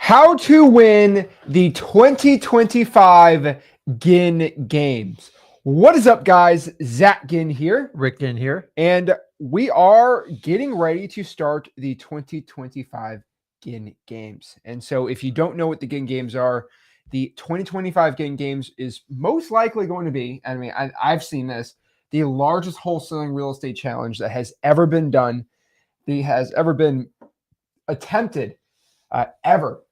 How to win the 2025 Ginn Games. What is up, guys? Zach Ginn here. Rick Ginn here. And we are getting ready to start the 2025 Ginn Games. And so if you don't know what the Ginn Games are, the 2025 Ginn Games is most likely going to be, I've seen this, the largest wholesaling real estate challenge that has ever been done, that has ever been attempted ever.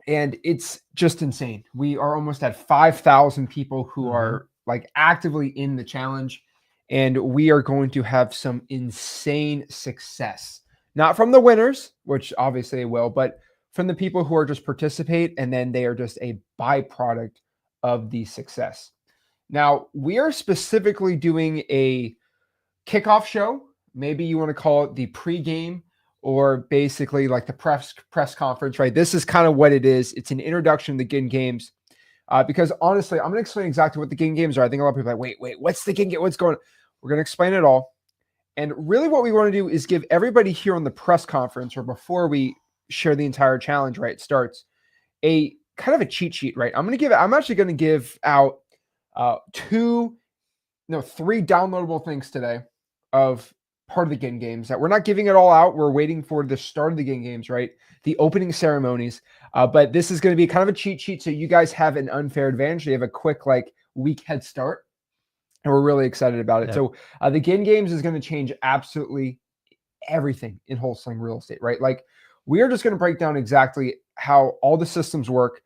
And it's just insane. We are almost at 5,000 people who are like actively in the challenge, and we are going to have some insane success. Not from the winners, which obviously they will, but from the people who are just participate, and then they are just a byproduct of the success. Now, we are specifically doing a kickoff show. Maybe you want to call it the pregame, or basically like the press conference, right? This is kind of what it is. It's an introduction to the Ginn Games. Because honestly, I'm going to explain exactly what the Ginn Games are. I think a lot of people are like, wait, what's the Ginn Game? What's going on? We're going to explain it all. And really what we want to do is give everybody here on the press conference, or before we share the entire challenge, right, it starts, a kind of a cheat sheet, right? I'm actually going to give out three downloadable things today of part of the Ginn Games that we're not giving it all out. We're waiting for the start of the Ginn Games, right? The opening ceremonies. But this is going to be kind of a cheat sheet, so you guys have an unfair advantage. You have a quick week head start, and we're really excited about it. Yeah. So the Ginn Games is going to change absolutely everything in wholesaling real estate, right? Like, we are just going to break down exactly how all the systems work.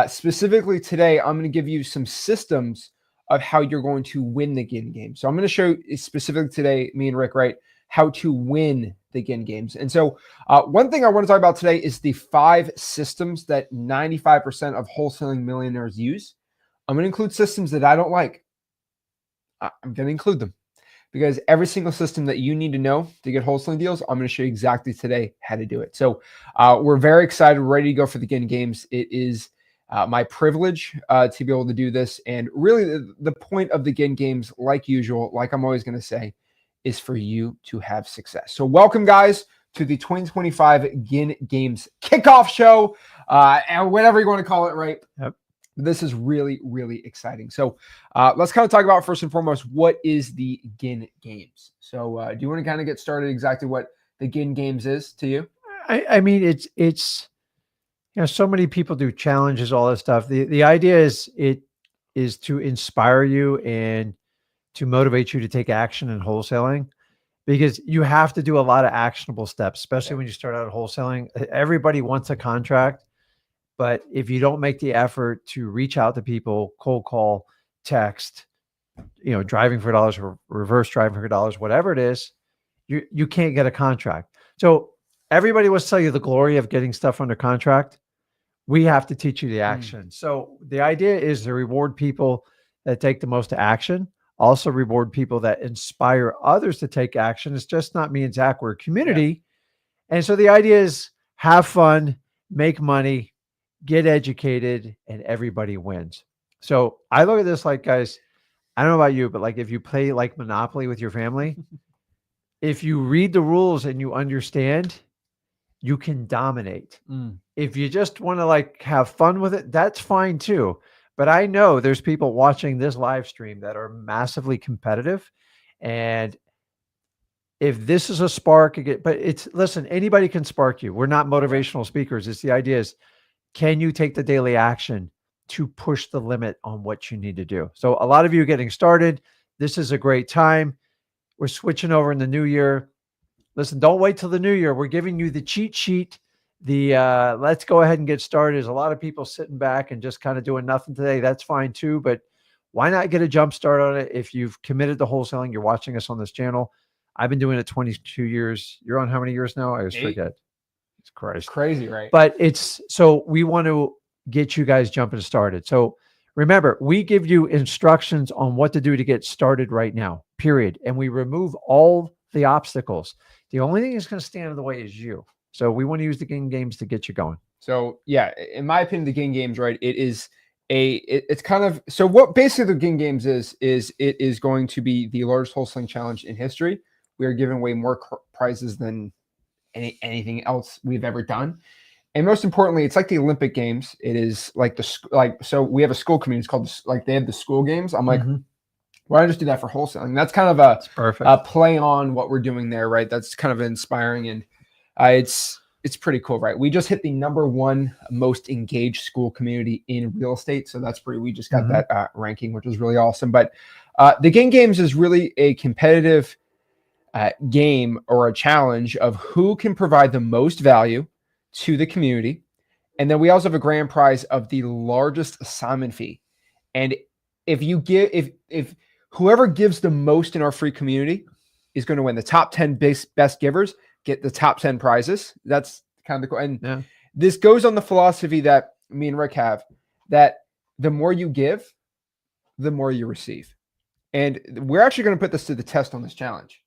Specifically today, I'm going to give you some systems of how you're going to win the Ginn Games. So I'm going to show you specifically today, me and Rick, right, how to win the Ginn Games. And so one thing I want to talk about today is the 5 systems that 95% of wholesaling millionaires use. I'm going to include systems that I don't like. I'm going to include them because every single system that you need to know to get wholesaling deals, I'm going to show you exactly today how to do it. So we're very excited, ready to go for the Ginn Games. It is my privilege to be able to do this. And really the point of the Ginn Games, like usual, like I'm always going to say, is for you to have success. So welcome, guys, to the 2025 Ginn Games kickoff show, and whatever you want to call it, right? Yep. This is really, really exciting. So let's kind of talk about, first and foremost, what is the Ginn Games? So do you want to kind of get started exactly what the Ginn Games is to you? I mean, it's so many people do challenges, all this stuff. The idea is to inspire you and to motivate you to take action in wholesaling, because you have to do a lot of actionable steps, especially when you start out wholesaling. Everybody wants a contract, but if you don't make the effort to reach out to people, cold call, text, driving for dollars or reverse driving for dollars, whatever it is, you can't get a contract. So everybody wants to tell you the glory of getting stuff under contract. We have to teach you the action. So the idea is to reward people that take the most action, also reward people that inspire others to take action. It's just not me and Zach, we're a community. Yeah. And so the idea is have fun, make money, get educated, and everybody wins. So I look at this like, guys, I don't know about you, but like if you play like Monopoly with your family, if you read the rules and you understand, you can dominate. If you just want to have fun with it, that's fine too. But I know there's people watching this live stream that are massively competitive. And if this is a spark, listen, anybody can spark you. We're not motivational speakers. It's the idea is, can you take the daily action to push the limit on what you need to do? So a lot of you getting started, this is a great time. We're switching over in the new year. Listen, don't wait till the new year. We're giving you the cheat sheet. Let's go ahead and get started. There's a lot of people sitting back and just kind of doing nothing today. That's fine too, but why not get a jump start on it? If you've committed to wholesaling, you're watching us on this channel. I've been doing it 22 years. You're on how many years now? I always forget. It's crazy, right? But so we want to get you guys jumping started. So remember, we give you instructions on what to do to get started right now, period. And we remove all the obstacles. The only thing that's going to stand in the way is you. So we want to use the Ginn Games to get you going. So yeah, in my opinion, the Ginn Games, right? It's kind of, so what basically the Ginn Games is it is going to be the largest wholesaling challenge in history. We are giving away more prizes than anything else we've ever done. And most importantly, it's like the Olympic Games. It is like so we have a school community. It's called they have the school games. I'm like, why don't I just do that for wholesaling? That's kind of a play on what we're doing there, right? That's kind of inspiring, and it's pretty cool, right? We just hit the #1 most engaged school community in real estate, so that's we just got that ranking, which is really awesome. But the Ginn Games is really a competitive game or a challenge of who can provide the most value to the community. And then we also have a grand prize of the largest assignment fee. And if whoever gives the most in our free community is going to win. The top 10 best givers get the top 10 prizes. That's kind of the cool. And this goes on the philosophy that me and Rick have, that the more you give, the more you receive. And we're actually going to put this to the test on this challenge.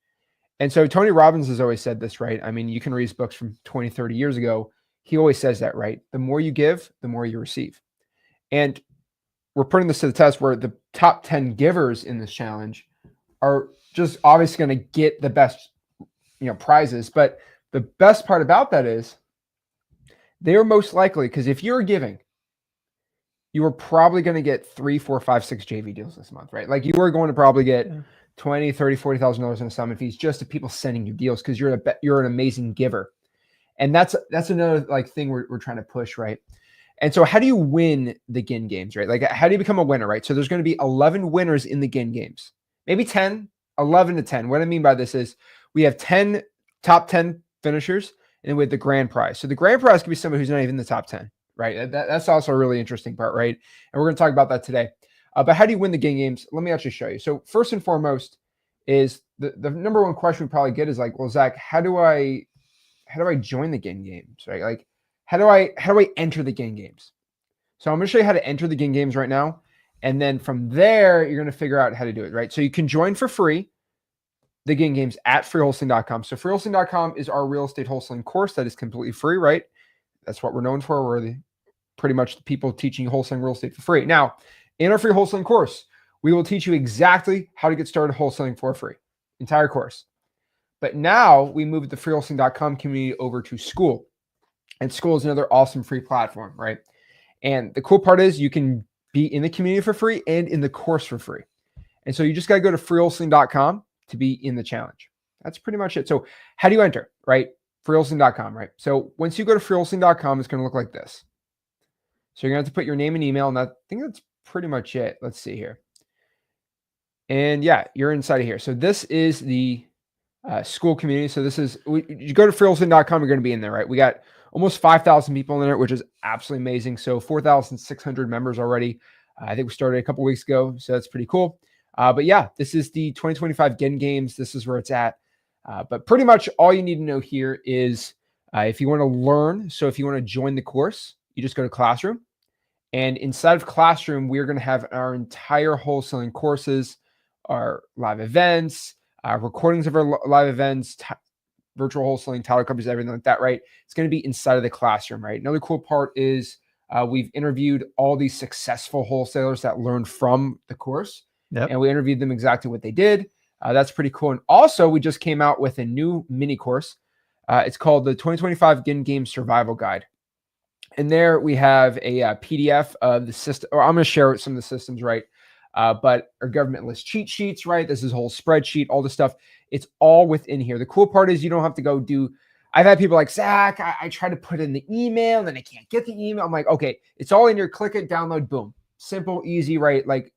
And so Tony Robbins has always said this, right? I mean, you can read his books from 20, 30 years ago. He always says that, right? The more you give, the more you receive. And we're putting this to the test where the top 10 givers in this challenge are just obviously going to get the best, prizes. But the best part about that is they're most likely, because if you're giving, you are probably going to get 3, 4, 5, 6 JV deals this month, right? Like you are going to probably get $20,000, $30,000, $40,000 in assignment fees just to people sending you deals because you're an amazing giver. And that's another thing we're trying to push, right? And so how do you win the Ginn Games, right? Like how do you become a winner, right? So there's going to be 11 winners in the Ginn Games, maybe 10, 11 to 10. What I mean by this is we have 10 top 10 finishers and we have the grand prize. So the grand prize could be somebody who's not even in the top 10, right? That's also a really interesting part, right? And we're going to talk about that today. But how do you win the Ginn Games? Let me actually show you. So first and foremost is the #1 question we probably get is like, well, Zach, how do I join the Ginn Games, right? Like, how do I enter the Ginn Games? So I'm going to show you how to enter the Ginn Games right now. And then from there, you're going to figure out how to do it, right? So you can join for free the Ginn Games at freewholesaling.com. So freewholesaling.com is our real estate wholesaling course that is completely free, right? That's what we're known for. We're pretty much the people teaching you wholesaling real estate for free. Now, in our free wholesaling course, we will teach you exactly how to get started wholesaling for free, entire course. But now we moved the freewholesaling.com community over to School. And School is another awesome free platform, right? And the cool part is you can be in the community for free and in the course for free. And so you just got to go to freewholesaling.com to be in the challenge. That's pretty much it. So how do you enter, right? freewholesaling.com, right? So once you go to freewholesaling.com, it's going to look like this. So you're going to have to put your name and email, and I think that's pretty much it. Let's see here. And yeah, you're inside of here. So this is the school community. So this is, you go to freewholesaling.com, you're going to be in there, right? We got almost 5,000 people in there, which is absolutely amazing. So 4,600 members already. I think we started a couple weeks ago, so that's pretty cool. But yeah, this is the 2025 Ginn Games. This is where it's at. But pretty much all you need to know here is if you want to learn, so if you want to join the course, you just go to Classroom. And inside of Classroom, we're going to have our entire wholesaling courses, our live events, recordings of our live events, virtual wholesaling, title companies, everything like that, right? It's going to be inside of the Classroom, right? Another cool part is we've interviewed all these successful wholesalers that learned from the course. Yep. And we interviewed them exactly what they did. That's pretty cool. And also, we just came out with a new mini course. It's called the 2025 Ginn Games Survival Guide. And there we have a PDF of the system, or I'm going to share some of the systems, right? But our government list cheat sheets, right? This is a whole spreadsheet, all this stuff. It's all within here. The cool part is you don't have to go do, I've had people like, Zach, I try to put in the email and then I can't get the email. I'm like, okay, it's all in here. Click it, download, boom. Simple, easy, right? Like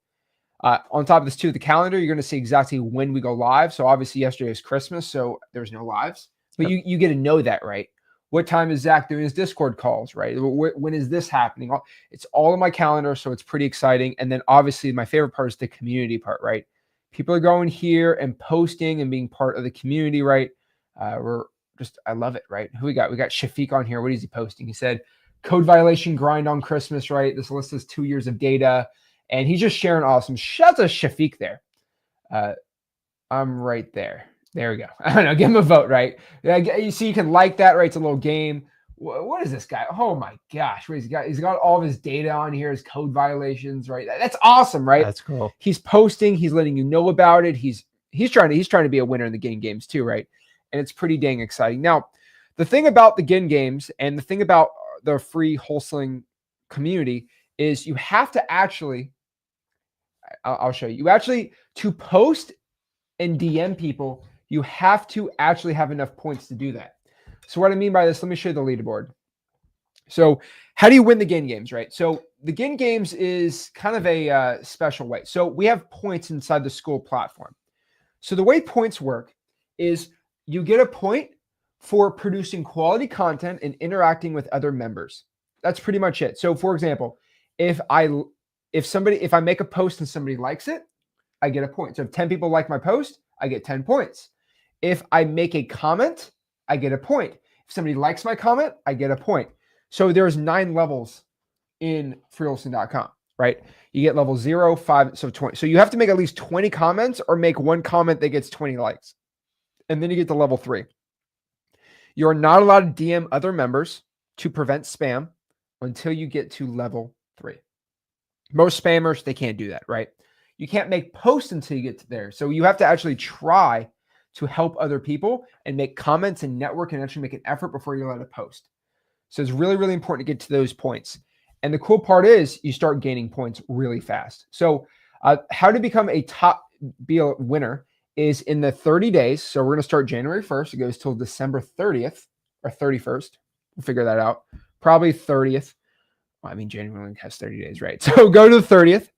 on top of this too, the calendar, you're going to see exactly when we go live. So obviously yesterday was Christmas, so there's no lives, but you get to know that, right? What time is Zach doing his Discord calls, right? When is this happening? It's all in my calendar, so it's pretty exciting. And then obviously my favorite part is the community part, right? People are going here and posting and being part of the community, right? I love it, right? Who we got? We got Shafiq on here. What is he posting? He said, code violation grind on Christmas, right? This list is 2 years of data. And he's just sharing awesome. Shout out to Shafiq there. I'm right there. There we go. I don't know. Give him a vote, right? You see, you can like that, right? It's a little game. What is this guy? Oh my gosh. What he's got all of his data on here, his code violations, right? That's awesome, right? That's cool. He's posting, he's letting you know about it. He's trying to be a winner in the Ginn Games too, right? And it's pretty dang exciting. Now, the thing about the Ginn Games and the thing about the free wholesaling community is you have to actually, I'll show you. You actually, to post and DM people, you have to actually have enough points to do that. So what I mean by this, let me show you the leaderboard. So how do you win the Ginn Games, right? So the Ginn Games is kind of a special way. So we have points inside the school platform. So the way points work is you get a point for producing quality content and interacting with other members. That's pretty much it. So for example, if I make a post and somebody likes it, I get a point. So if 10 people like my post, I get 10 points. If I make a comment, I get a point. If somebody likes my comment, I get a point. So there's 9 levels in freewholesaling.com, right? You get level 0, 5, so 20. So you have to make at least 20 comments or make one comment that gets 20 likes. And then you get to level 3. You're not allowed to DM other members to prevent spam until you get to level 3. Most spammers, they can't do that, right? You can't make posts until you get to there. So you have to actually try to help other people and make comments and network and actually make an effort before you're allowed to post. So it's really, really important to get to those points. And the cool part is you start gaining points really fast. So how to become be a winner is in the 30 days. So we're going to start January 1st. It goes till December 30th or 31st. We'll figure that out. Probably 30th. Well, I mean, January has 30 days, right? So go to the 30th.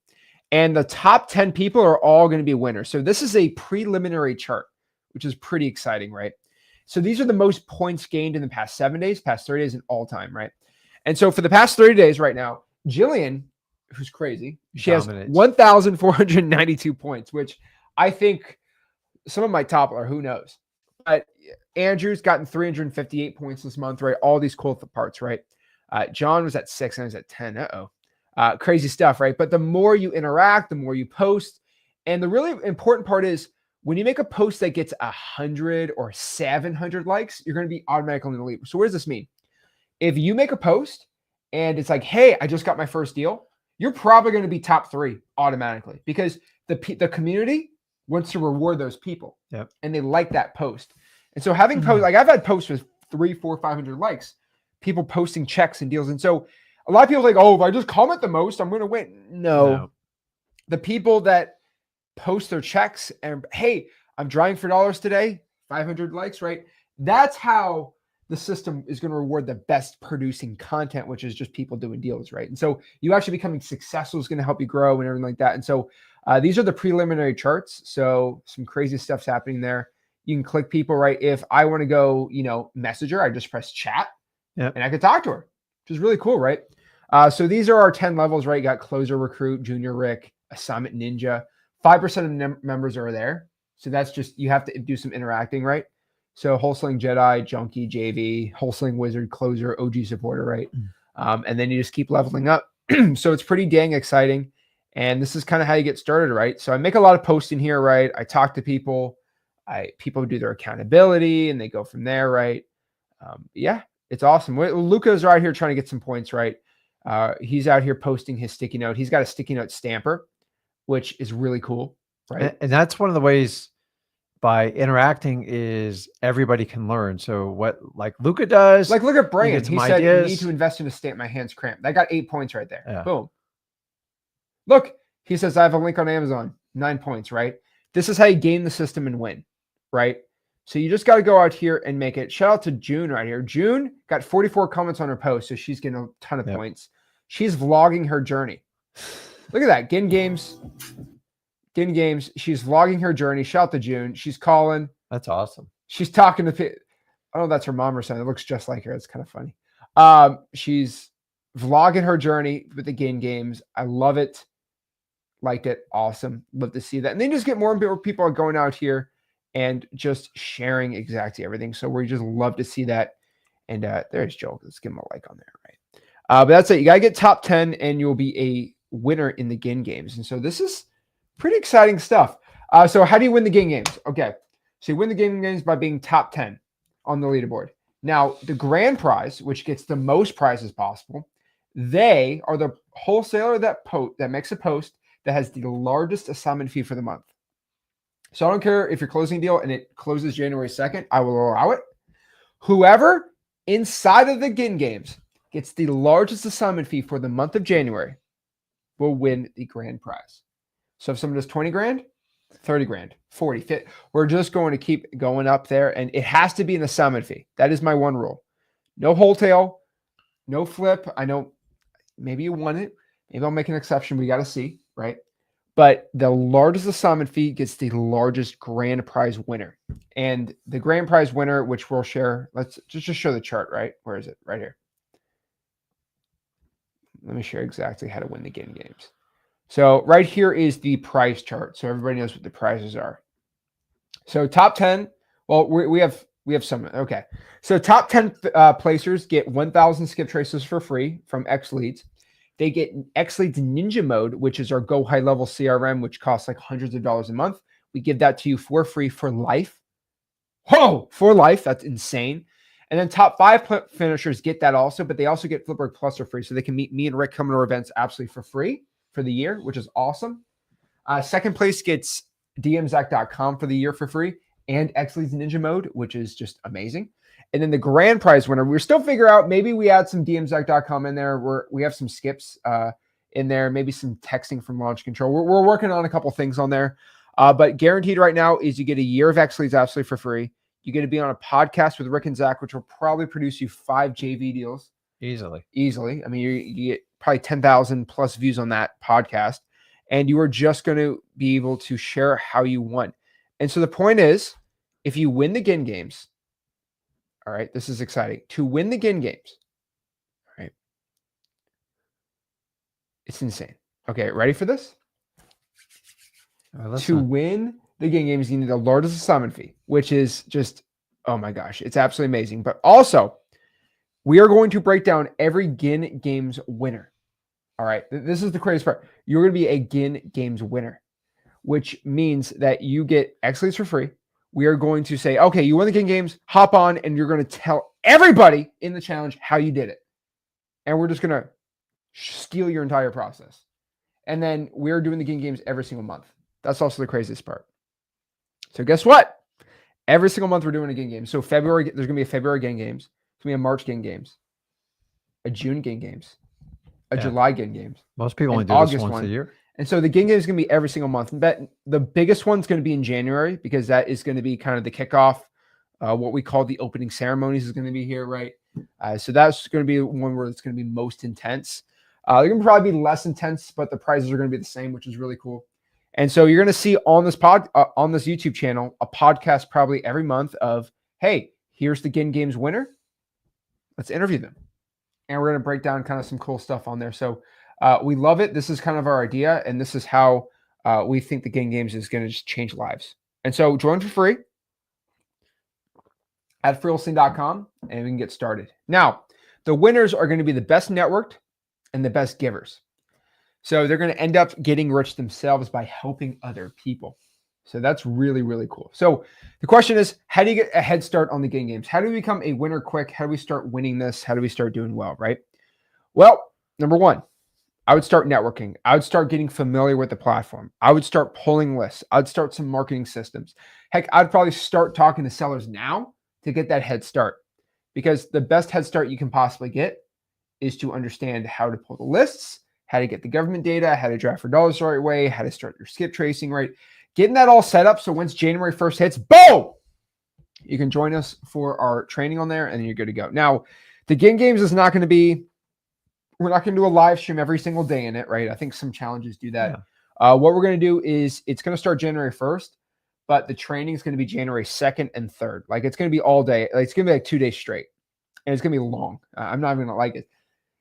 And the top 10 people are all going to be winners. So this is a preliminary chart, which is pretty exciting, right? So these are the most points gained in the past 7 days, past 30 days, and all time, right? And so for the past 30 days right now, Jillian, who's crazy, she Dominates. has 1,492 points, which I think some of my top are, who knows? But Andrew's gotten 358 points this month, right? All these cool parts, right? John was at 6 and I was at 10. Crazy stuff, right? But the more you interact, the more you post. And the really important part is when you make a post that gets 100 or 700 likes, you're going to be automatically in the lead. So what does this mean? If you make a post and it's like, hey, I just got my first deal, you're probably going to be top 3 automatically because the community wants to reward those people. Yep. And they like that post. And so having posts, like I've had posts with 300, 400, 500 likes, people posting checks and deals. And so a lot of people are like, oh, if I just comment the most, I'm going to win. No. The people that post their checks and, hey, I'm drawing for dollars today, 500 likes, right? That's how the system is going to reward the best producing content, which is just people doing deals, right? And so you actually becoming successful is going to help you grow and everything like that. And so these are the preliminary charts. So some crazy stuff's happening there. You can click people, right? If I want to go, message her, I just press chat and I could talk to her, which is really cool, right? So these are our 10 levels, right? You got Closer Recruit, Junior Rick, Assignment Ninja. 5% of the members are there. So that's just, you have to do some interacting, right? So Wholesaling Jedi, Junkie, JV, Wholesaling Wizard, Closer, OG Supporter, right? And then you just keep leveling up. So it's pretty dang exciting. And this is kind of how you get started, right? So I make a lot of posting here, right? I talk to people. People do their accountability and they go from there, right? Yeah, it's awesome. Luca's right here trying to get some points, right? He's out here posting his sticky note. He's got a sticky note stamper, which is really cool, right? And that's one of the ways by interacting is everybody can learn. So what like Luca does, like look at Brian. He said, ideas. You need to invest in a stamp. My hand's cramped. I got 8 points right there. Yeah. Boom. Look, he says, I have a link on Amazon, 9 points, right? This is how you game the system and win, right? So you just got to go out here and make it. Shout out to June right here. June got 44 comments on her post, so she's getting a ton of points. She's vlogging her journey. Look at that. Ginn Games. She's vlogging her journey. Shout out to June. She's calling. That's awesome. She's talking to people. I don't know if that's her mom or something. It looks just like her. It's kind of funny. She's vlogging her journey with the Ginn Games. I love it. Liked it. Awesome. Love to see that. And then just get more and more people are going out here and just sharing exactly everything. So we just love to see that. And there's Joel. Let's give him a like on there, right? But that's it. You got to get top 10 and you'll be a winner in the Ginn Games. And so this is pretty exciting stuff. So how do you win the Ginn Games? Okay. So you win the Ginn Games by being top 10 on the leaderboard. Now, the grand prize, which gets the most prizes possible, they are the wholesaler that makes a post that has the largest assignment fee for the month. So I don't care if you're closing a deal and it closes January 2nd, I will allow it. Whoever inside of the Ginn Games gets the largest assignment fee for the month of January will win the grand prize. So if someone does 20 grand, 30 grand, 40, 50, we're just going to keep going up there. And it has to be an assignment fee. That is my one rule. No wholesale, no flip. I know maybe you want it. Maybe I'll make an exception. We got to see, right? But the largest assignment fee gets the largest grand prize winner. And the grand prize winner, which we'll share, let's just show the chart, right? Where is it? Right here. Let me share exactly how to win the Ginn Games. So right here is the prize chart. So everybody knows what the prizes are. So top 10, well, we have some, okay. So top 10 placers get 1,000 skip traces for free from X Leads. They get X Leads Ninja Mode, which is our Go High Level CRM, which costs like hundreds of dollars a month. We give that to you for free for life. Whoa, for life. That's insane. And then top 5 finishers get that also, but they also get Flipboard Plus for free. So they can meet me and Rick coming to our events absolutely for free for the year, which is awesome. Second place gets dmzac.com for the year for free and X Leads Ninja Mode, which is just amazing. And then the grand prize winner, we're still figuring out, maybe we add some dmzac.com in there. We have some skips in there, maybe some texting from Launch Control. We're working on a couple things on there. But guaranteed right now is you get a year of X Leads absolutely for free. You get to be on a podcast with Rick and Zach, which will probably produce you 5 JV deals. Easily. I mean, you get probably 10,000 plus views on that podcast. And you are just going to be able to share how you won. And so the point is, if you win the Ginn Games, all right, this is exciting. To win the Ginn Games, all right, it's insane. Okay, ready for this? To win the Ginn Games, you need the largest assignment fee, which is just, oh my gosh, it's absolutely amazing. But also, we are going to break down every Ginn Games winner. All right, this is the craziest part. You're going to be a Ginn Games winner, which means that you get X Leads for free. We are going to say, okay, you won the Ginn Games, hop on, and you're going to tell everybody in the challenge how you did it. And we're just going to steal your entire process. And then we're doing the Ginn Games every single month. That's also the craziest part. So guess what? Every single month we're doing a Ginn Game. So February, there's going to be a February Ginn Games. There's going to be a March Ginn Games, a June Ginn Games, a July Ginn Games. Most people only do this once a year. And so the Ginn Game is going to be every single month. But the biggest one's going to be in January because that is going to be kind of the kickoff. What we call the opening ceremonies is going to be here, right? So that's going to be one where it's going to be most intense. They're going to probably be less intense, but the prizes are going to be the same, which is really cool. And so you're going to see on this on this YouTube channel a podcast probably every month of, hey, here's the Ginn Games winner. Let's interview them, and we're going to break down kind of some cool stuff on there. So we love it. This is kind of our idea, and this is how we think the Ginn Games is going to just change lives. And so join for free at wholesale.com, and we can get started. Now, the winners are going to be the best networked and the best givers. So they're going to end up getting rich themselves by helping other people. So that's really, really cool. So the question is, how do you get a head start on the Ginn Games? How do we become a winner quick? How do we start winning this? How do we start doing well, right? Well, number one, I would start networking. I would start getting familiar with the platform. I would start pulling lists. I'd start some marketing systems. Heck, I'd probably start talking to sellers now to get that head start, because the best head start you can possibly get is to understand how to pull the lists, how to get the government data, how to draft for dollars the right way, how to start your skip tracing right. Getting that all set up so once January 1st hits, boom, you can join us for our training on there and then you're good to go. Now, the Ginn Games is not going to be, we're not going to do a live stream every single day in it, right? I think some challenges do that. Yeah. What we're going to do is it's going to start January 1st, but the training is going to be January 2nd and 3rd. Like it's going to be all day. Like, it's going to be like 2 days straight and it's going to be long. I'm not even going to like it.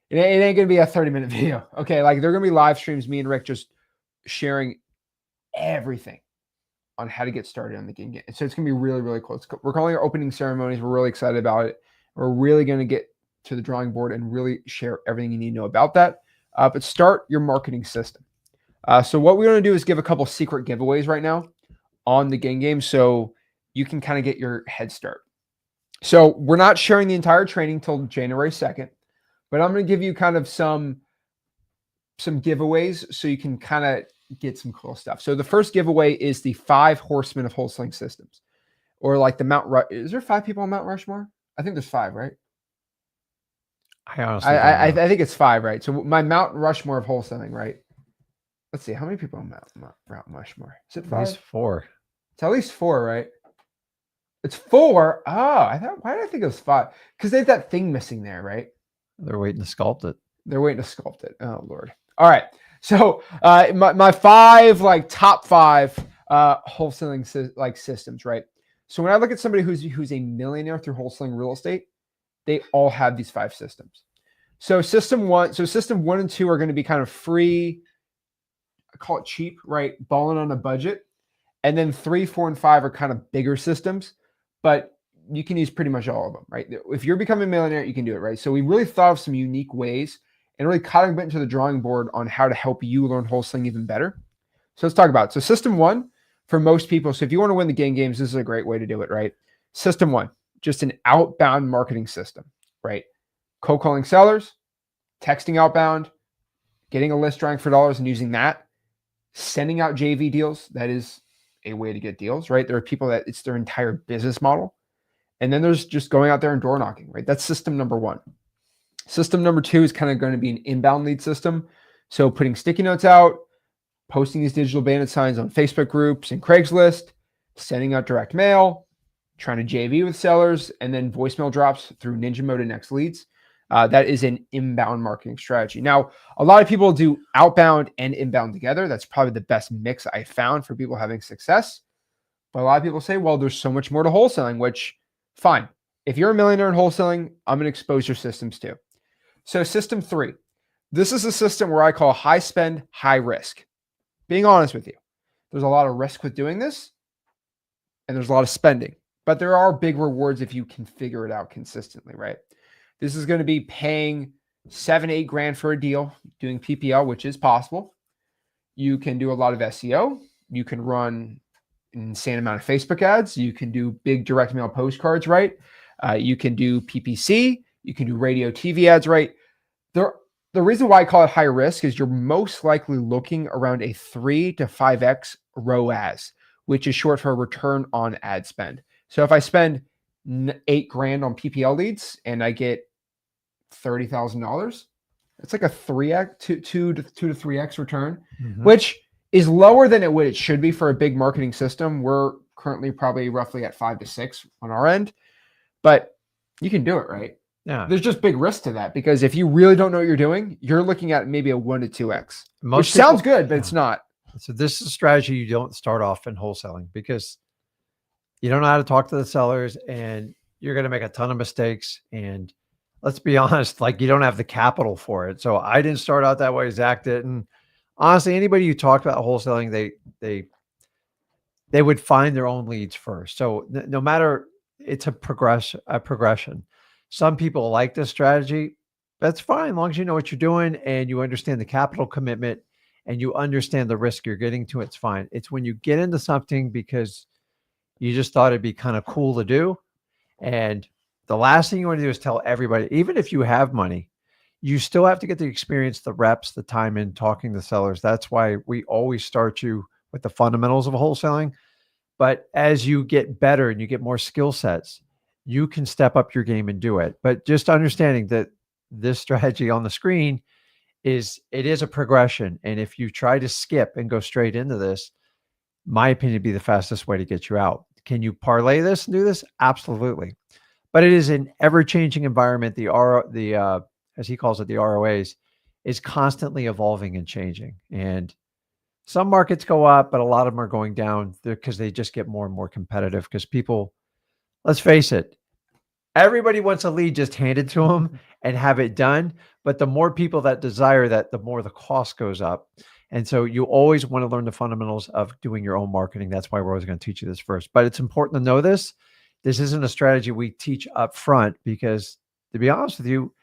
It ain't going to be a 30-minute video. Okay. Like they're going to be live streams, me and Rick just sharing everything on how to get started on the Ginn Game. So it's going to be really, really cool. We're calling our opening ceremonies. We're really excited about it. We're really going to get to the drawing board and really share everything you need to know about that. But start your marketing system. So what we're going to do is give a couple secret giveaways right now on the Ginn Game so you can kind of get your head start. So we're not sharing the entire training till January 2nd, but I'm going to give you kind of some giveaways so you can kind of get some cool stuff. So the first giveaway is the 5 horsemen of wholesaling systems, or like the Mount Rush. Is there 5 people on Mount Rushmore? I think there's 5, right? I honestly don't know. I think it's 5, right? So my Mount Rushmore of wholesaling, right? Let's see, how many people on Mount Rushmore? Is it At 5? least 4. It's at least 4, right? It's 4. Oh, I thought. Why did I think it was 5? Because they have that thing missing there, right? They're waiting to sculpt it. They're waiting to sculpt it. Oh Lord. All right. So my 5 like top 5 wholesaling systems, right? So when I look at somebody who's a millionaire through wholesaling real estate, they all have these 5 systems. So system 1 and 2 are going to be kind of free, I call it cheap, right? Balling on a budget. And then 3, 4, and 5 are kind of bigger systems, but you can use pretty much all of them, right? If you're becoming a millionaire, you can do it, right? So we really thought of some unique ways and really cutting a bit into the drawing board on how to help you learn wholesaling even better. So let's talk about it. So system 1 for most people. So if you want to win the Ginn Games, this is a great way to do it, right? System 1, just an outbound marketing system, right? Cold calling sellers, texting outbound, getting a list drawing for dollars and using that, sending out JV deals. That is a way to get deals, right? There are people that it's their entire business model. And then there's just going out there and door knocking, right? That's system number 1. System number 2 is kind of going to be an inbound lead system. So putting sticky notes out, posting these digital bandit signs on Facebook groups and Craigslist, sending out direct mail, trying to JV with sellers, and then voicemail drops through Ninja Mode and Next Leads. That is an inbound marketing strategy. Now, a lot of people do outbound and inbound together. That's probably the best mix I found for people having success. But a lot of people say, well, there's so much more to wholesaling, which fine. If you're a millionaire in wholesaling, I'm going to expose your systems too. So system 3, this is a system where I call high spend, high risk. Being honest with you, there's a lot of risk with doing this and there's a lot of spending, but there are big rewards if you can figure it out consistently, right? This is going to be paying 7, 8 grand for a deal, doing PPL, which is possible. You can do a lot of SEO. You can run an insane amount of Facebook ads. You can do big direct mail postcards, right? You can do PPC. You can do radio, TV ads, right? The reason why I call it high risk is you're most likely looking around a 3 to 5x ROAS, which is short for return on ad spend. So if I spend 8 grand on PPL leads and I get $30,000, it's like a 3x, 2 to 3x return, which is lower than it should be for a big marketing system. We're currently probably roughly at 5 to 6 on our end, but you can do it, right? Yeah. There's just big risk to that because if you really don't know what you're doing, you're looking at maybe a 1 to 2x, which sounds good, but it's not. So this is a strategy you don't start off in wholesaling because you don't know how to talk to the sellers and you're going to make a ton of mistakes. And let's be honest, like you don't have the capital for it. So I didn't start out that way. Zach didn't. Honestly, anybody you talk about wholesaling, they would find their own leads first. So no matter, it's a progression. Some people like this strategy. That's fine. As long as you know what you're doing and you understand the capital commitment and you understand the risk you're getting to, it's fine. It's when you get into something because you just thought it'd be kind of cool to do. And the last thing you want to do is tell everybody, even if you have money, you still have to get the experience, the reps, the time in talking to sellers. That's why we always start you with the fundamentals of wholesaling. But as you get better and you get more skill sets, you can step up your game and do it. But just understanding that this strategy on the screen is a progression. And if you try to skip and go straight into this, my opinion would be the fastest way to get you out. Can you parlay this and do this? Absolutely. But it is an ever-changing environment. As he calls it, the ROAs is constantly evolving and changing. And some markets go up, but a lot of them are going down because they just get more and more competitive because people, let's face it, everybody wants a lead just handed to them and have it done. But the more people that desire that, the more the cost goes up. And so you always want to learn the fundamentals of doing your own marketing. That's why we're always going to teach you this first. But it's important to know this. This isn't a strategy we teach up front because, to be honest with you,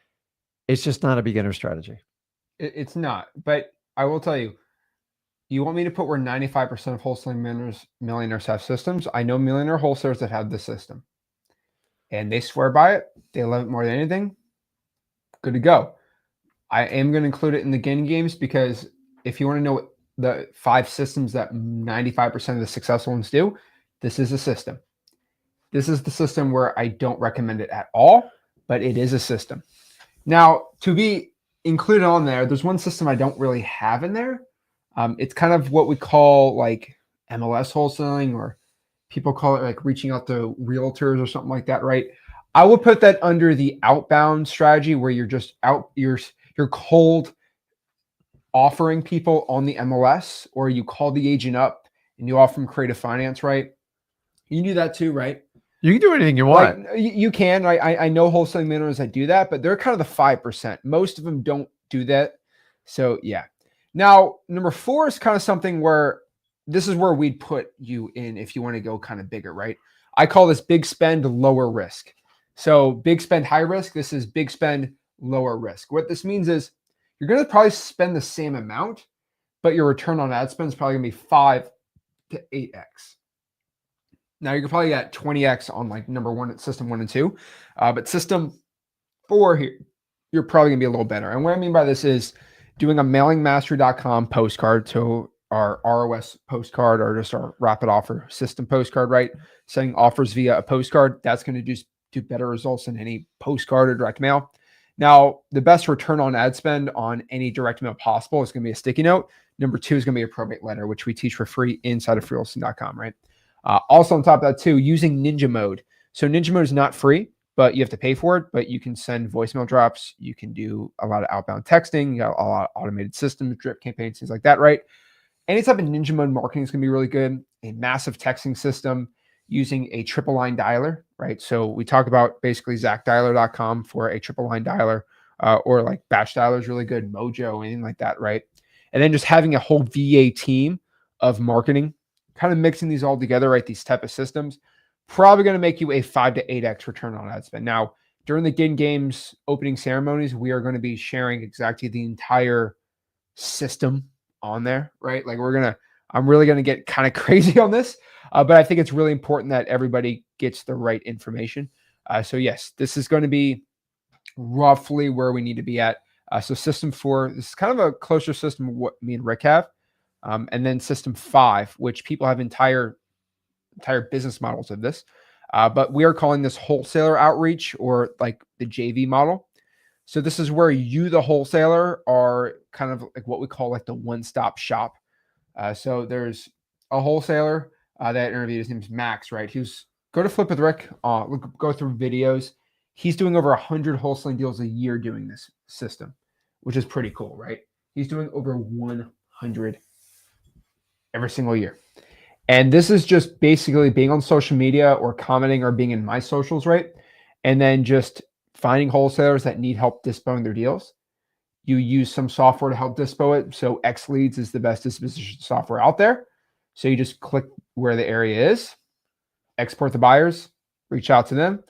it's just not a beginner strategy. It's not. But I will tell you, you want me to put where 95% of wholesaling millionaires have systems? I know millionaire wholesalers that have this system. And they swear by it. They love it more than anything. Good to go. I am going to include it in the Ginn Games because if you want to know what the 5 systems that 95% of the successful ones do, this is a system. This is the system where I don't recommend it at all, but it is a system. Now, to be included on there, there's one system I don't really have in there. It's kind of what we call like MLS wholesaling, or people call it like reaching out to realtors or something like that, right? I would put that under the outbound strategy, where you're just you're cold offering people on the MLS, or you call the agent up and you offer them creative finance, right? You can do that too, right? You can do anything you Like want. you can. I know wholesaling managers that do that, but they're kind of the 5%. Most of them don't do that. So yeah. Now, number 4 is kind of something where this is where we'd put you in if you want to go kind of bigger, right? I call this big spend, lower risk. So big spend, high risk. This is big spend, lower risk. What this means is you're going to probably spend the same amount, but your return on ad spend is probably going to be 5 to 8x. Now you're probably at 20x on like number 1 at system 1 and 2, but system 4 here, you're probably gonna be a little better. And what I mean by this is doing a mailingmastery.com postcard to our ROS postcard, or just our rapid offer system postcard, right? Sending offers via a postcard, that's going to just do better results than any postcard or direct mail. Now, the best return on ad spend on any direct mail possible is going to be a sticky note. Number 2 is going to be a probate letter, which we teach for free inside of freelisting.com, right? Also on top of that too, using Ninja Mode. So Ninja Mode is not free, but you have to pay for it. But you can send voicemail drops. You can do a lot of outbound texting. You got a lot of automated systems, drip campaigns, things like that, right? Any type of Ninja Mode marketing is going to be really good. A massive texting system using a triple line dialer, right? So we talk about basically ZachDialer.com for a triple line dialer, or like batch dialer is really good, Mojo, anything like that, right? And then just having a whole VA team of marketing, kind of mixing these all together, right? These type of systems, probably going to make you a 5 to 8x return on ad spend. Now, during the Ginn Games opening ceremonies, we are going to be sharing exactly the entire system on there, right? Like I'm really going to get kind of crazy on this, but I think it's really important that everybody gets the right information. So yes, this is going to be roughly where we need to be at. So system 4, this is kind of a closer system of what me and Rick have. And then system 5, which people have entire business models of this. But we are calling this wholesaler outreach, or like the JV model. So this is where you, the wholesaler, are kind of like what we call like the one-stop shop. So there's a wholesaler that interviewed. His name's Max, right? Go to Flip with Rick. Go through videos. He's doing over 100 wholesaling deals a year doing this system, which is pretty cool, right? He's doing over 100 every single year. And this is just basically being on social media or commenting or being in my socials, right? And then just finding wholesalers that need help dispoing their deals. You use some software to help dispo it. So X Leads is the best disposition software out there. So you just click where the area is, export the buyers, reach out to them,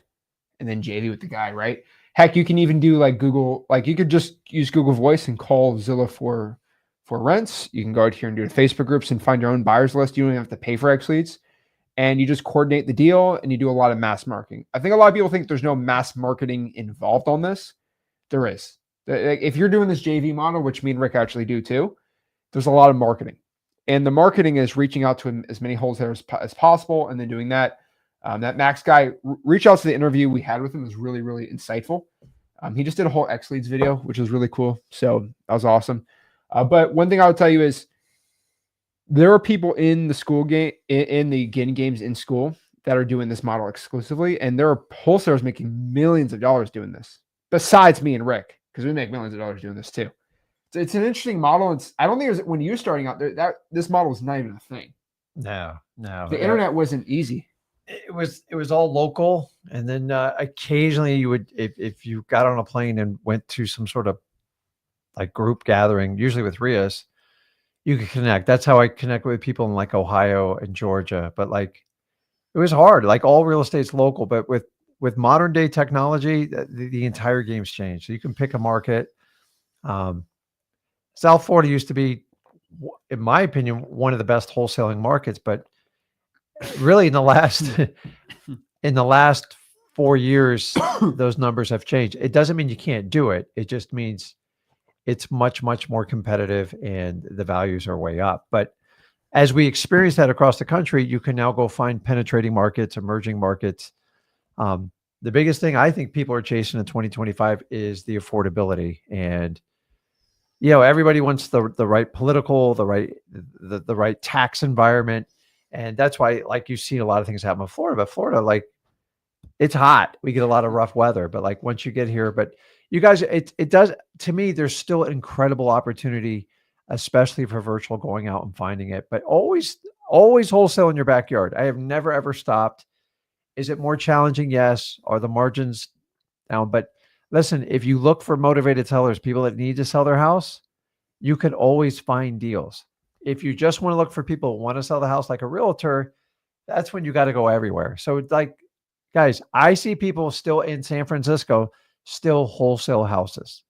and then JV with the guy, right? Heck, you can even do like Google, like you could just use Google Voice and call Zillow for rents. You can go out here and do the Facebook groups and find your own buyers list. You don't even have to pay for X Leads. And you just coordinate the deal, and you do a lot of mass marketing. I think a lot of people think there's no mass marketing involved on this. There is. If you're doing this JV model, which me and Rick actually do too, there's a lot of marketing. And the marketing is reaching out to as many wholesalers as possible, and then doing that. That Max guy, reach out to the interview we had with him. It was really, really insightful. He just did a whole X Leads video, which was really cool. So that was awesome. But one thing I would tell you is there are people in the school game, in the Ginn Games in school, that are doing this model exclusively. And there are wholesalers making millions of dollars doing this, besides me and Rick, because we make millions of dollars doing this too. It's an interesting model. I don't think it was when you're starting out there, that this model was not even a thing. No. The internet wasn't easy. It was all local, and then occasionally you would, if you got on a plane and went to some sort of like group gathering, usually with Rias, you could connect. That's how I connect with people in like Ohio and Georgia. But like, it was hard. Like all real estate's local, but with modern day technology, the entire game's changed. So you can pick a market. South Florida used to be, in my opinion, one of the best wholesaling markets, but really in the last 4 years, those numbers have changed. It doesn't mean you can't do it. It just means it's much, much more competitive and the values are way up. But as we experience that across the country, you can now go find penetrating markets, emerging markets. the biggest thing I think people are chasing in 2025 is the affordability. And, everybody wants the right political, the right tax environment. And that's why, like, you see a lot of things happen in Florida, but Florida, like, it's hot. We get a lot of rough weather, but like once you get here, but you guys, it does, to me, there's still incredible opportunity, especially for virtual, going out and finding it, but always wholesale in your backyard. I have never, ever stopped. Is it more challenging? Yes. Are the margins down? But listen, if you look for motivated sellers, people that need to sell their house, you can always find deals. If you just want to look for people who want to sell the house like a realtor, that's when you got to go everywhere. So it's like, guys, I see people still in San Francisco still wholesale houses.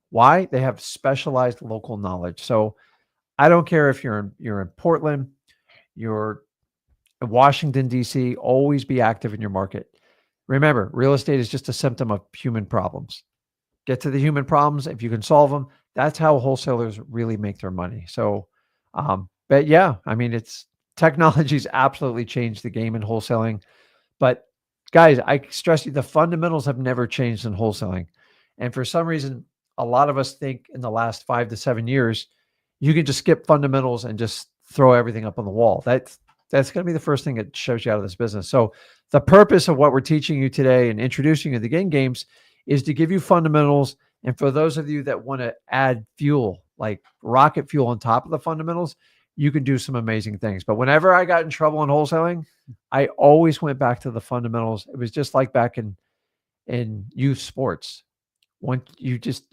Why? They have specialized local knowledge. So I don't care if you're in Portland, you're in Washington, D.C., always be active in your market. Remember, real estate is just a symptom of human problems. Get to the human problems. If you can solve them, that's how wholesalers really make their money. So, but yeah, I mean, technology's absolutely changed the game in wholesaling. But guys, I stress you, the fundamentals have never changed in wholesaling. And for some reason, a lot of us think in the last 5 to 7 years, you can just skip fundamentals and just throw everything up on the wall. That's going to be the first thing that shows you out of this business. So the purpose of what we're teaching you today and introducing you to the Ginn Games is to give you fundamentals. And for those of you that want to add fuel, like rocket fuel on top of the fundamentals, you can do some amazing things. But whenever I got in trouble in wholesaling, I always went back to the fundamentals. It was just like back in youth sports. When you just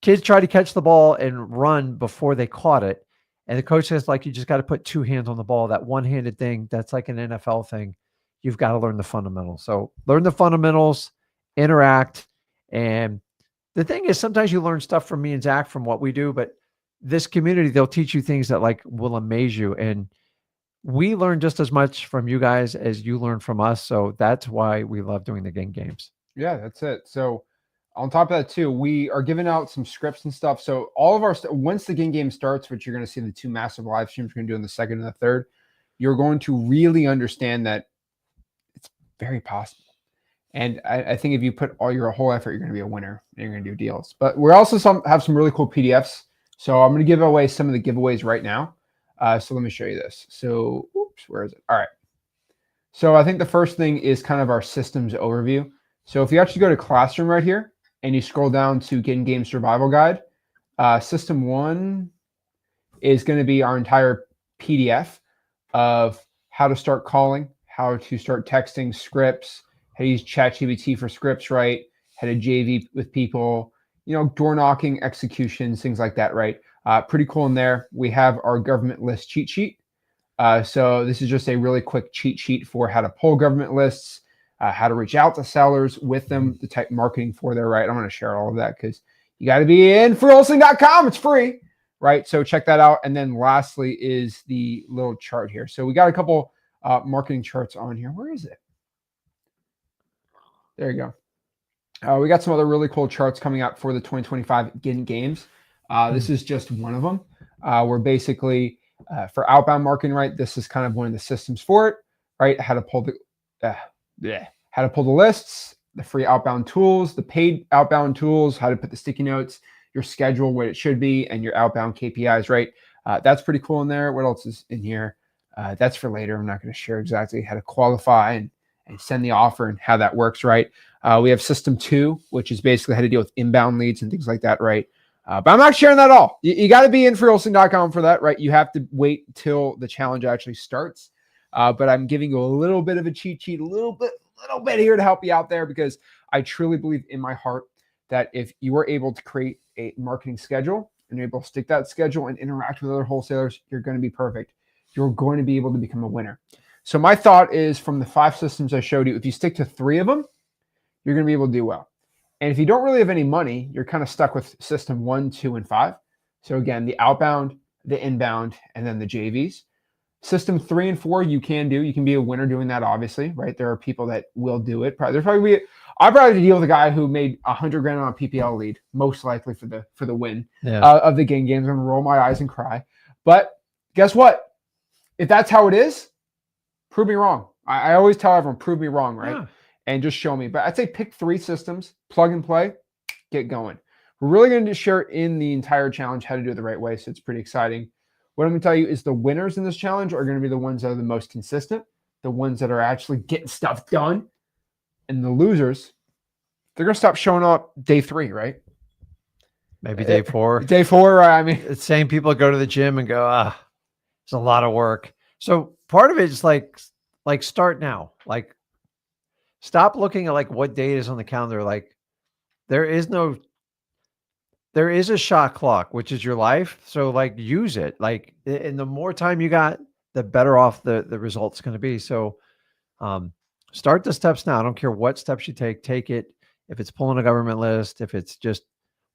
kids try to catch the ball and run before they caught it. And the coach says, like, you just got to put two hands on the ball. That one-handed thing, that's like an NFL thing. You've got to learn the fundamentals. So learn the fundamentals, interact. And the thing is, sometimes you learn stuff from me and Zach from what we do, but this community, they'll teach you things that like will amaze you. And we learn just as much from you guys as you learn from us. So that's why we love doing the Ginn Games. Yeah, that's it. So on top of that too, we are giving out some scripts and stuff. So all of our once the Ginn Game starts, which you're going to see the 2 massive live streams we're going to do in the 2nd and the 3rd, you're going to really understand that it's very possible. And I think if you put all your whole effort, you're going to be a winner and you're going to do deals. But we're also have some really cool PDFs. So I'm going to give away some of the giveaways right now. So let me show you this. So, oops, where is it? All right. So I think the first thing is kind of our systems overview. So if you actually go to Classroom right here and you scroll down to Ginn Game Survival Guide, System 1 is going to be our entire PDF of how to start calling, how to start texting, scripts, how to use ChatGPT for scripts, right? How to JV with people, door knocking, executions, things like that, right? Pretty cool in there. We have our government list cheat sheet. So this is just a really quick cheat sheet for how to pull government lists, how to reach out to sellers with them, the type marketing for there, right? I'm going to share all of that because you got to be in for wholesaling.com. It's free, right? So check that out. And then lastly is the little chart here. So we got a couple marketing charts on here. Where is it? There you go. We got some other really cool charts coming out for the 2025 Ginn Games. This is just one of them. We're basically for outbound marketing, right? This is kind of one of the systems for it, right? How to pull the lists, the free outbound tools, the paid outbound tools, how to put the sticky notes, your schedule, what it should be, and your outbound KPIs, right? That's pretty cool in there. What else is in here? That's for later. I'm not going to share exactly how to qualify and send the offer and how that works, right? We have System 2, which is basically how to deal with inbound leads and things like that, right? But I'm not sharing that all. You got to be in for wholesaling.com for that, right? You have to wait till the challenge actually starts. But I'm giving you a little bit of a cheat sheet, a little bit here to help you out there because I truly believe in my heart that if you are able to create a marketing schedule and you're able to stick that schedule and interact with other wholesalers, you're going to be perfect. You're going to be able to become a winner. So my thought is from the 5 systems I showed you, if you stick to 3 of them, you're going to be able to do well. And if you don't really have any money, you're kind of stuck with system 1, 2, and 5. So again, the outbound, the inbound, and then the JVs. System 3 and 4, you can do. You can be a winner doing that, obviously, right? There are people that will do it. I'd probably deal with a guy who made $100,000 on a PPL lead, most likely for the win of the Ginn Games. I'm gonna roll my eyes and cry. But guess what? If that's how it is, prove me wrong. I always tell everyone, prove me wrong, right? Yeah. and just show me. But I'd say pick 3 systems, plug and play, get going. We're really going to share in the entire challenge how to do it the right way. So it's pretty exciting. What I'm going to tell you is the winners in this challenge are going to be the ones that are the most consistent, the ones that are actually getting stuff done. And the losers, they're going to stop showing up day 3, right? Maybe day 4. Day 4, I mean. The same people go to the gym and go, it's a lot of work. So part of it is like start now. Like stop looking at like what date is on the calendar. Like there is a shot clock, which is your life. So like use it. Like, and the more time you got, the better off the result's going to be. So start the steps now. I don't care what steps you take it. If it's pulling a government list, if it's just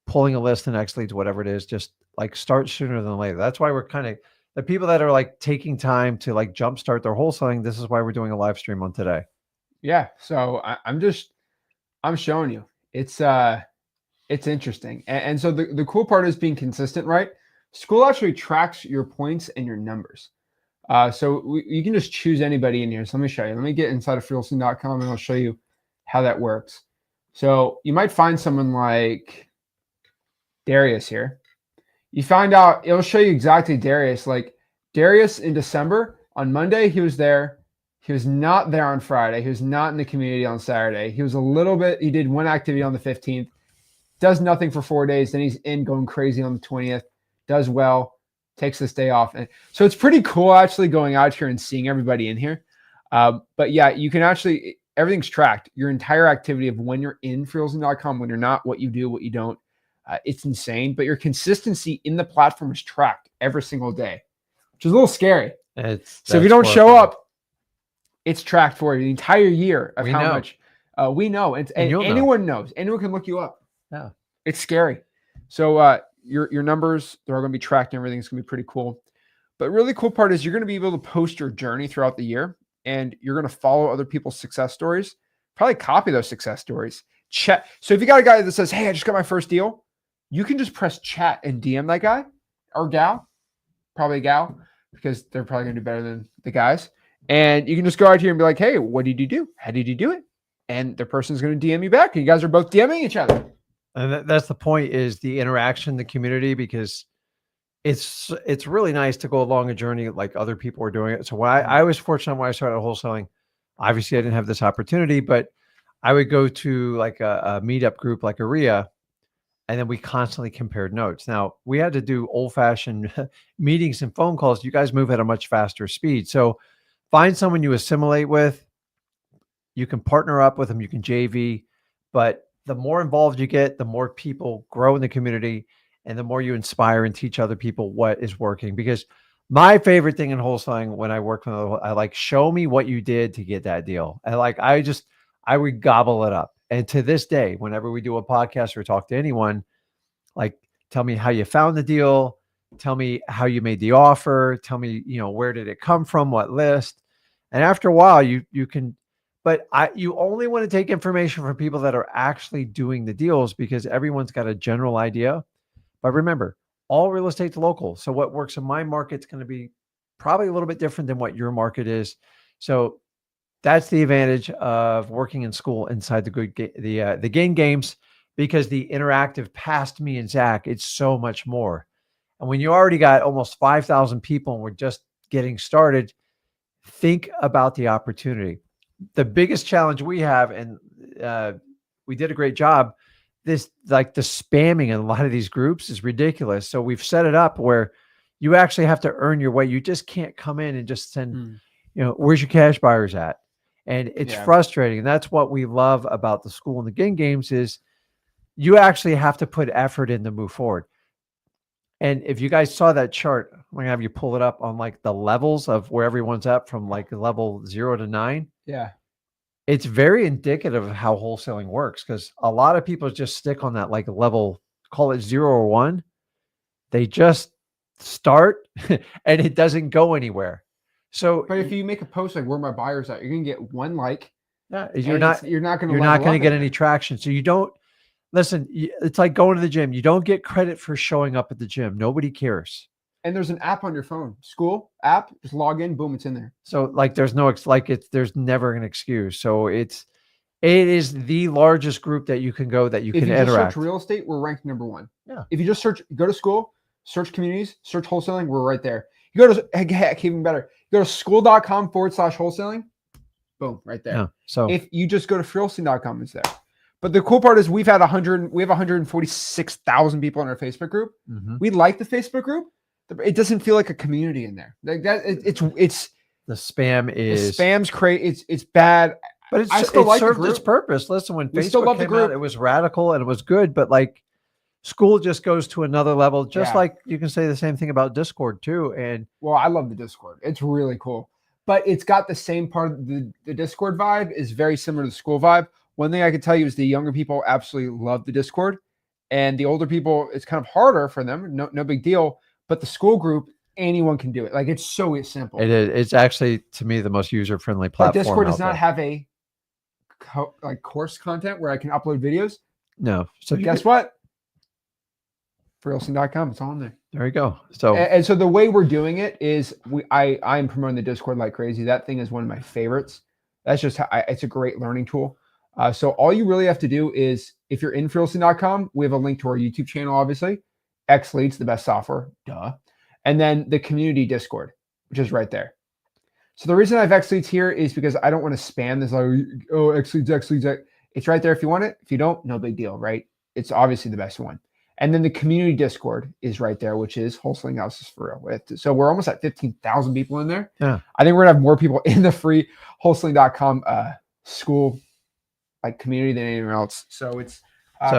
pulling a list in X leads, whatever it is, just like start sooner than later. That's why we're kind of the people that are like taking time to like jumpstart their wholesaling. This is why we're doing a live stream on today. Yeah. So I'm showing you. It's interesting. And so the cool part is being consistent, right? School actually tracks your points and your numbers. So you can just choose anybody in here. So let me show you. Let me get inside of freelson.com and I'll show you how that works. So you might find someone like Darius here. You find out, it'll show you exactly Darius. Like Darius in December, on Monday, he was there. He was not there on Friday. He was not in the community on Saturday. He was he did 1 activity on the 15th, does nothing for 4 days. Then he's in going crazy on the 20th, does well, takes this day off. And so it's pretty cool actually going out here and seeing everybody in here. But yeah, you can actually, everything's tracked. Your entire activity of when you're in freelson.com, when you're not, what you do, what you don't. It's insane, but your consistency in the platform is tracked every single day, which is a little scary. So if you don't show up, it's tracked for you the entire year of how much we know. And anyone knows. Anyone can look you up. Yeah. It's scary. So your numbers, they're all going to be tracked and everything's going to be pretty cool. But really cool part is you're going to be able to post your journey throughout the year and you're going to follow other people's success stories, probably copy those success stories. Chat. So if you got a guy that says, hey, I just got my first deal, you can just press chat and DM that guy or gal, probably a gal, because they're probably going to do better than the guys. And you can just go out here and be like, hey, what did you do? How did you do it? And the person's going to DM you back. And you guys are both DMing each other. And that's the point, is the interaction in the community, because it's really nice to go along a journey like other people are doing it. So when I was fortunate when I started wholesaling, obviously I didn't have this opportunity, but I would go to like a meetup group like AREA, and then we constantly compared notes. Now we had to do old-fashioned meetings and phone calls. You guys move at a much faster speed. So find someone you assimilate with. You can partner up with them. You can JV, but the more involved you get, the more people grow in the community and the more you inspire and teach other people what is working. Because my favorite thing in wholesaling when I work with them, I like, show me what you did to get that deal. And like, I would gobble it up. And to this day, whenever we do a podcast or talk to anyone, like, tell me how you found the deal. Tell me how you made the offer. Tell me, where did it come from? What list? And after a while, you can, but you only want to take information from people that are actually doing the deals, because everyone's got a general idea. But remember, all real estate's local. So what works in my market's going to be probably a little bit different than what your market is. So that's the advantage of working in school inside the Ginn Games, because the interactive past me and Zach, it's so much more. And when you already got almost 5,000 people and we're just getting started, think about the opportunity. The biggest challenge we have, and we did a great job, this, like, the spamming in a lot of these groups is ridiculous. So we've set it up where you actually have to earn your way. You just can't come in and just send, where's your cash buyers at? And it's frustrating. And that's what we love about the school and the Ginn Games is you actually have to put effort in to move forward. And if you guys saw that chart, I'm going to have you pull it up on like the levels of where everyone's at from like level 0 to 9. Yeah. It's very indicative of how wholesaling works, because a lot of people just stick on that like level, call it 0 or 1. They just start and it doesn't go anywhere. So, but if you make a post like where my buyers at, you're going to get 1 like. Yeah, you're not going to get any traction. So you don't listen. It's like going to the gym. You don't get credit for showing up at the gym. Nobody cares. And there's an app on your phone, school app, just log in, boom, it's in there. So like, there's never an excuse. So It is the largest group that you can go that you If can you just search interact. real estate, we're ranked #1. Yeah. If you just search, go to school, search communities, search wholesaling, we're right there. You go to, heck, even better, you go to school.com/wholesaling, boom, right there. Yeah. So If you just go to freelisting.com, it's there. But the cool part is we have 146,000 people in our Facebook group. We like the Facebook group. It doesn't feel like a community in there. Like that, it's the spam is spam's crazy. It's bad. But it's, I still it like the served its group. purpose. Listen, when We still Facebook love the came out, group. it was radical and it was good, but like school just goes to another level. Just Yeah. like you can say the same thing about Discord too. And Well, I love the Discord. It's really cool. But it's got the same part of the Discord vibe is very similar to the school vibe. One thing I can tell you is the younger people absolutely love the Discord. And the older people, it's kind of harder for them. No big deal. But the school group, anyone can do it. Like it's so simple. it is, it's actually to me the most user-friendly But platform. Discord out does not there. have a like course content where I can upload videos. No. So Guess what? freelisting.com. It's all in there. There you go. So And so the way we're doing it is I am promoting the Discord like crazy. That thing is one of my favorites. That's just how it's a great learning tool. So all you really have to do is if you're in freelisting.com, we have a link to our YouTube channel, obviously. X Leads, the best software, duh. And then the community Discord, which is right there. So the reason I have X Leads here is because I don't want to spam this. Like, oh, X Leads. It's right there if you want it. If you don't, no big deal, right? It's obviously the best one. And then the community Discord is right there, which is Wholesaling Houses for Real. So we're almost at 15,000 people in there. Yeah. I think we're gonna have more people in the free wholesaling.com school like community than anywhere else. So it's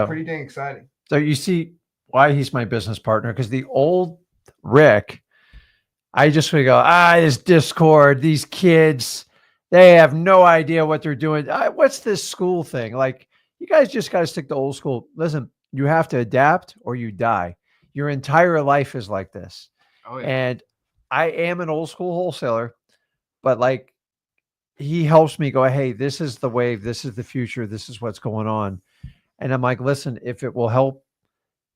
pretty dang exciting. So you see why he's my business partner, because the old Rick, I just would go, this Discord, these kids, they have no idea what they're doing. What's this school thing? Like, you guys just got to stick to old school. Listen, you have to adapt or you die. Your entire life is like this. Oh, yeah. And I am an old school wholesaler, but like he helps me go, hey, this is the wave. This is the future. This is what's going on. And I'm like, listen, if it will help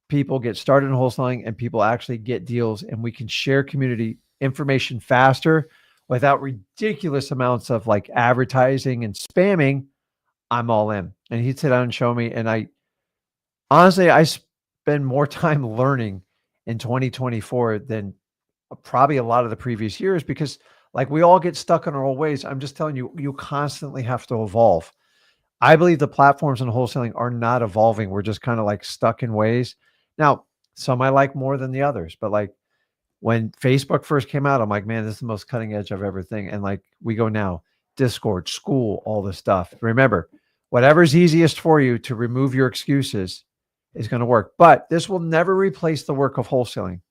people get started in wholesaling and people actually get deals and we can share community information faster without ridiculous amounts of like advertising and spamming, I'm all in. And he'd sit down and show me. And I honestly spend more time learning in 2024 than probably a lot of the previous years, because like we all get stuck in our old ways. I'm just telling you, you constantly have to evolve. I believe the platforms in wholesaling are not evolving. We're just kind of like stuck in ways. Now, some I like more than the others, but like when Facebook first came out, I'm like, man, this is the most cutting edge I've ever seen. And like we go now, Discord, school, all this stuff. Remember, whatever's easiest for you to remove your excuses is going to work. But this will never replace the work of wholesaling.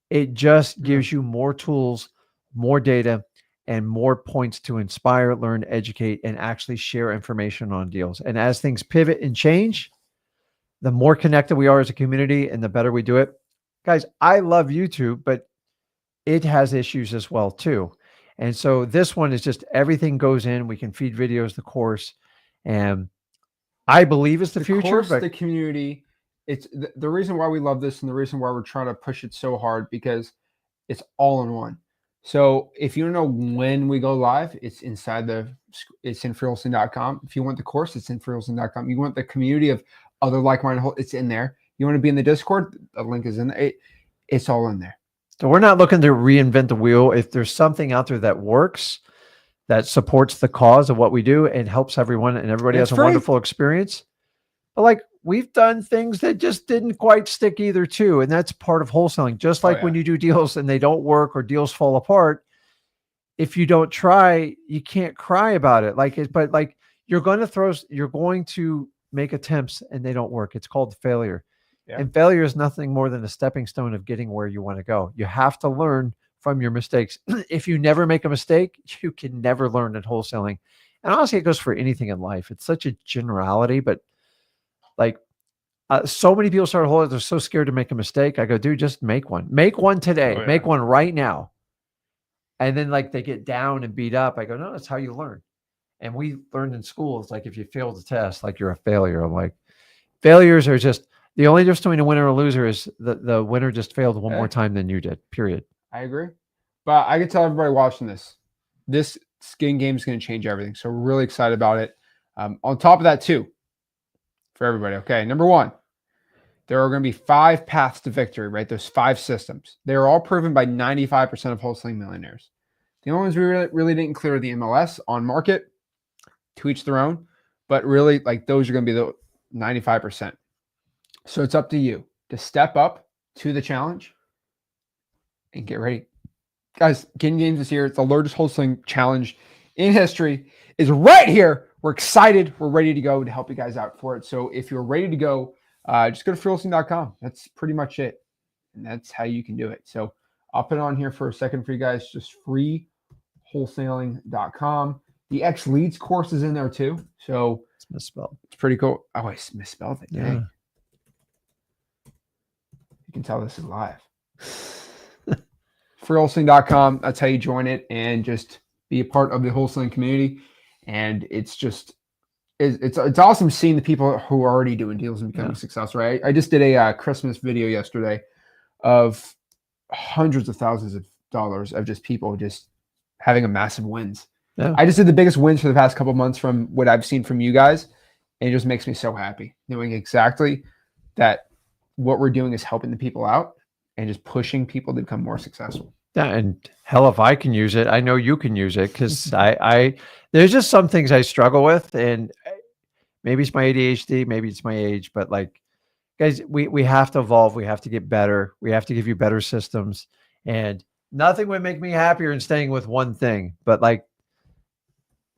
It just gives you more tools, more data, and more points to inspire, learn, educate, and actually share information on deals. And as things pivot and change, the more connected we are as a community and the better we do it. Guys, I love YouTube, but it has issues as well too. And so this one is just everything goes in. We can feed videos, the course, and I believe it's the future. Course, the community. It's the reason why we love this and the reason why we're trying to push it so hard, because it's all in one. So if you don't know when we go live, it's in freelisting.com. If you want the course, it's in freelisting.com. You want the community of other like-minded, it's in there. You want to be in the Discord, the link is in there. It's all in there. So we're not looking to reinvent the wheel. If there's something out there that works, that supports the cause of what we do and helps everyone, and everybody has a wonderful experience. But like we've done things that just didn't quite stick either too. And that's part of wholesaling. Just like when you do deals and they don't work or deals fall apart, if you don't try, you can't cry about it. But like you're going to make attempts and they don't work. It's called failure. Yeah. And failure is nothing more than a stepping stone of getting where you want to go. You have to learn from your mistakes. If you never make a mistake, you can never learn in wholesaling. And honestly, it goes for anything in life. It's such a generality, but like so many people start wholesaling, they're so scared to make a mistake. I go, dude, just make one. Make one today. Make one right now. And then like they get down and beat up. I go, no, that's how you learn. And we learned in school, it's like if you fail the test, like you're a failure. I'm like, failures are just the only difference between a winner or a loser is the winner just failed one more time than you did, period. I agree. But I can tell everybody watching this Ginn Games is going to change everything. So we're really excited about it. On top of that too, for everybody, okay, number one, there are going to be 5 paths to victory, right? Those 5 systems. They're all proven by 95% of wholesaling millionaires. The only ones we really didn't clear the MLS on market, to each their own, but really like those are going to be the 95%. So it's up to you to step up to the challenge and get ready. Guys, Ginn Games is here. It's the largest wholesaling challenge in history. Is right here. We're excited. We're ready to go to help you guys out for it. So if you're ready to go, just go to freewholesaling.com. That's pretty much it. And that's how you can do it. So I'll put it on here for a second for you guys. Just freewholesaling.com. The X Leads course is in there too. So It's misspelled. it's pretty cool. Oh, I misspelled it. Yeah. Dang. You can tell this is live. freewholesaling.com. That's how you join it and just be a part of the wholesaling community. And it's just, it's awesome seeing the people who are already doing deals and becoming successful, right? I just did a Christmas video yesterday of hundreds of thousands of dollars of just people just having a massive wins. Yeah. I just did the biggest wins for the past couple of months from what I've seen from you guys. And it just makes me so happy knowing exactly that what we're doing is helping the people out and just pushing people to become more successful. Yeah, and hell, if I can use it, I know you can use it, because I there's just some things I struggle with, and maybe it's my ADHD, maybe it's my age, but like, guys, we have to evolve, we have to get better, we have to give you better systems, and nothing would make me happier than staying with one thing. But like,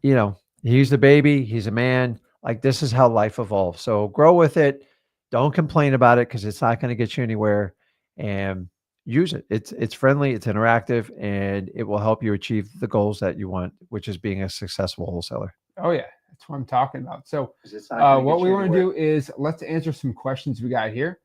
he's the baby, he's a man. Like, this is how life evolves. So grow with it. Don't complain about it, because it's not going to get you anywhere. And use it. It's friendly, it's interactive, and it will help you achieve the goals that you want, which is being a successful wholesaler. Oh yeah, that's what I'm talking about. So what we want to do is let's answer some questions we got here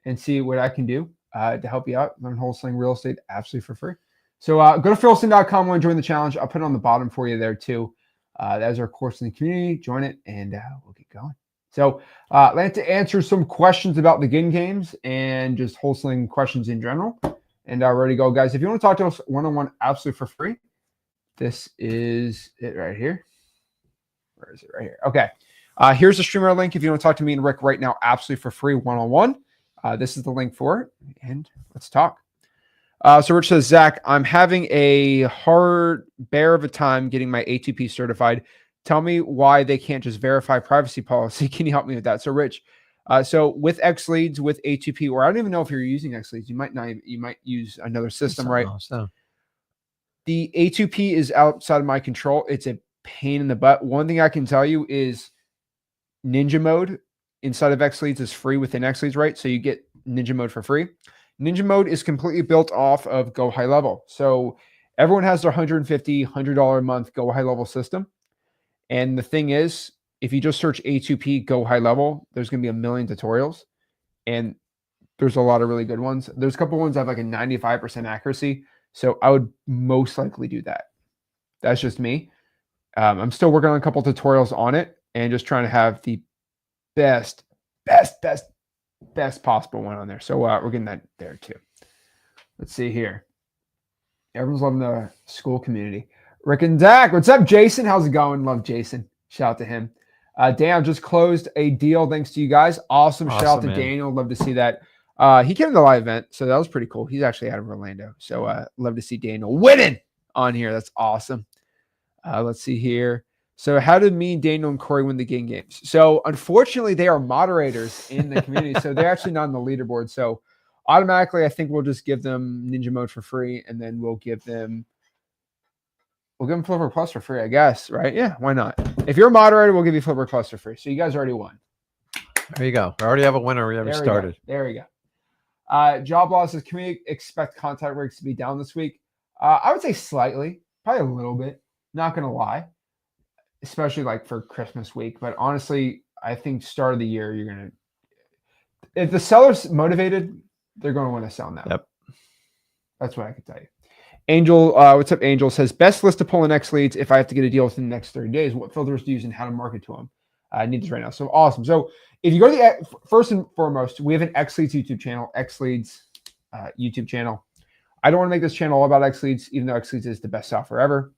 and see what I can do to help you out. Learn wholesaling real estate absolutely for free. So go to freewholesaling.com, want to join the challenge. I'll put it on the bottom for you there too. That is our course in the community. Join it and we'll get going. So let's answer some questions about the Ginn Games and just wholesaling questions in general. And ready to go, guys. If you want to talk to us one-on-one absolutely for free, this is it right here. Where is it? Right here. Okay. Here's the streamer link. If you want to talk to me and Rick right now, absolutely for free, one-on-one. This is the link for it. And let's talk. So Rich says, Zach, I'm having a hard bear of a time getting my A2P certified. Tell me why they can't just verify privacy policy. Can you help me with that? So Rich, so with X Leads, with A2P, or I don't even know if you're using X Leads, you might not, you might use another system, right? The A2P is outside of my control. It's a pain in the butt. One thing I can tell you is Ninja mode inside of X Leads is free within X Leads, right? So you get Ninja mode for free. Ninja mode is completely built off of Go High Level. So everyone has their $150, $100 a month Go High Level system. And the thing is, if you just search A2P Go High Level, there's going to be a million tutorials. And there's a lot of really good ones. There's a couple ones that have like a 95% accuracy. So I would most likely do that. That's just me. I'm still working on a couple tutorials on it and just trying to have the best possible one on there. So we're getting that there too. Let's see here. Everyone's loving the school community. Rick and Zach, what's up, Jason? How's it going? Love Jason. Shout out to him. Dan just closed a deal thanks to you guys. Awesome. Shout out to Daniel. Love to see that. He came to the live event, so that was pretty cool. He's actually out of Orlando. So love to see Daniel winning on here. That's awesome. Let's see here. So how did me, Daniel, and Corey win the Ginn Games? So unfortunately, they are moderators in the community. So they're actually not on the leaderboard. So automatically, I think we'll just give them Ninja mode for free, and then we'll give them Flipper Plus for free, I guess, right? Yeah, why not? If you're a moderator, we'll give you Flipper Plus for free. So you guys already won. There you go. We already have a winner. We haven't started. There we go. Job losses. Can we expect contact rates to be down this week? I would say slightly, probably a little bit. Not going to lie, especially like for Christmas week. But honestly, I think start of the year, you're going to, if the seller's motivated, they're going to want to sell now. Yep. That's what I can tell you. Angel, what's up? Angel says, best list to pull in X Leads if I have to get a deal within the next 30 days. What filters to use and how to market to them? I need this right now. So awesome. So if you go to the, first and foremost, we have an X Leads YouTube channel, X Leads YouTube channel. I don't want to make this channel all about X Leads, even though X Leads is the best software ever.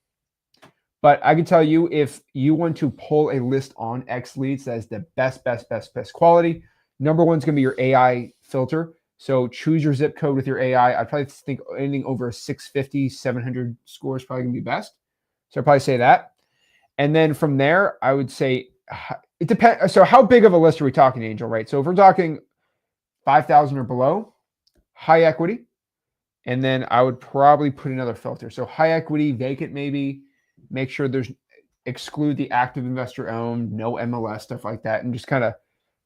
But I can tell you, if you want to pull a list on X Leads that is the best quality, number one is going to be your AI filter. So choose your zip code with your AI. I probably think anything over 650, 700 score is probably going to be best. So I'd probably say that. And then from there, I would say it depends. So how big of a list are we talking, Angel, right? So if we're talking 5,000 or below, high equity. And then I would probably put another filter. So high equity, vacant maybe, make sure there's exclude the active investor owned, no MLS, stuff like that, and just kind of